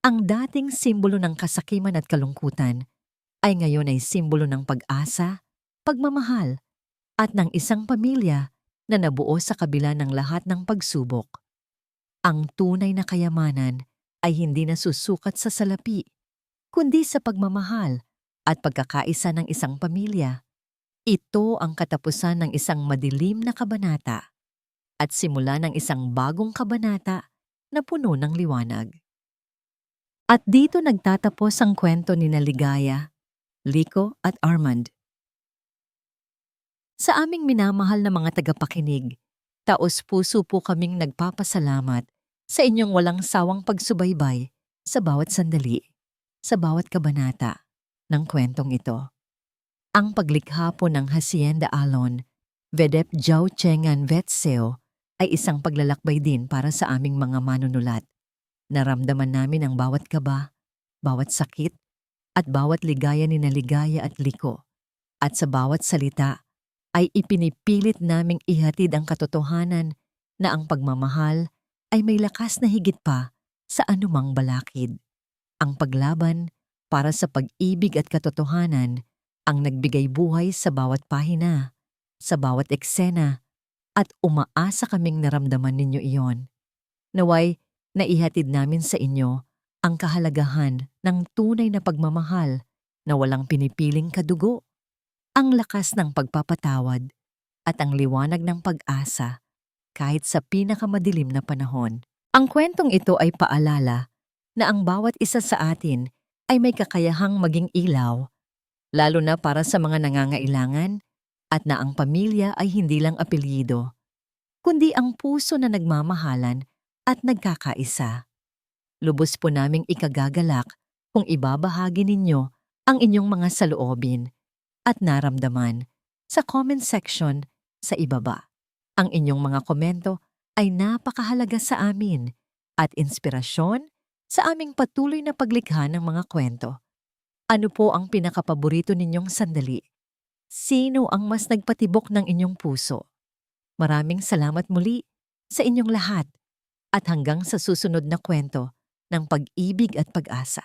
ang dating simbolo ng kasakiman at kalungkutan, ay ngayon ay simbolo ng pag-asa, pagmamahal, at ng isang pamilya na nabuo sa kabila ng lahat ng pagsubok. Ang tunay na kayamanan ay hindi nasusukat sa salapi, kundi sa pagmamahal at pagkakaisa ng isang pamilya. Ito ang katapusan ng isang madilim na kabanata at simula ng isang bagong kabanata na puno ng liwanag. At dito nagtatapos ang kwento ni Ligaya, Liko at Armand. Sa aming minamahal na mga tagapakinig, taos-puso po kaming nagpapasalamat sa inyong walang sawang pagsubaybay sa bawat sandali, sa bawat kabanata ng kwentong ito. Ang paglikha po ng Hacienda Alon, Vedep Jiao Chengan Vetseo, ay isang paglalakbay din para sa aming mga manunulat. Naramdaman namin ang bawat kaba, bawat sakit, at bawat ligaya ni Ligaya at Liko. At sa bawat salita ay ipinipilit naming ihatid ang katotohanan na ang pagmamahal ay may lakas na higit pa sa anumang balakid. Ang paglaban para sa pag-ibig at katotohanan ang nagbigay buhay sa bawat pahina, sa bawat eksena, at umaasa kaming naramdaman ninyo iyon. Naway, naihatid namin sa inyo ang kahalagahan ng tunay na pagmamahal na walang pinipiling kadugo, ang lakas ng pagpapatawad, at ang liwanag ng pag-asa kahit sa pinakamadilim na panahon. Ang kwentong ito ay paalala na ang bawat isa sa atin ay may kakayahang maging ilaw, lalo na para sa mga nangangailangan, at na ang pamilya ay hindi lang apelyido, kundi ang puso na nagmamahalan at nagkakaisa. Lubos po naming ikagagalak kung ibabahagi ninyo ang inyong mga saloobin at naramdaman sa comment section sa ibaba. Ang inyong mga komento ay napakahalaga sa amin at inspirasyon sa aming patuloy na paglikha ng mga kwento. Ano po ang pinakapaborito ninyong sandali? Sino ang mas nagpatibok ng inyong puso? Maraming salamat muli sa inyong lahat at hanggang sa susunod na kwento ng pag-ibig at pag-asa.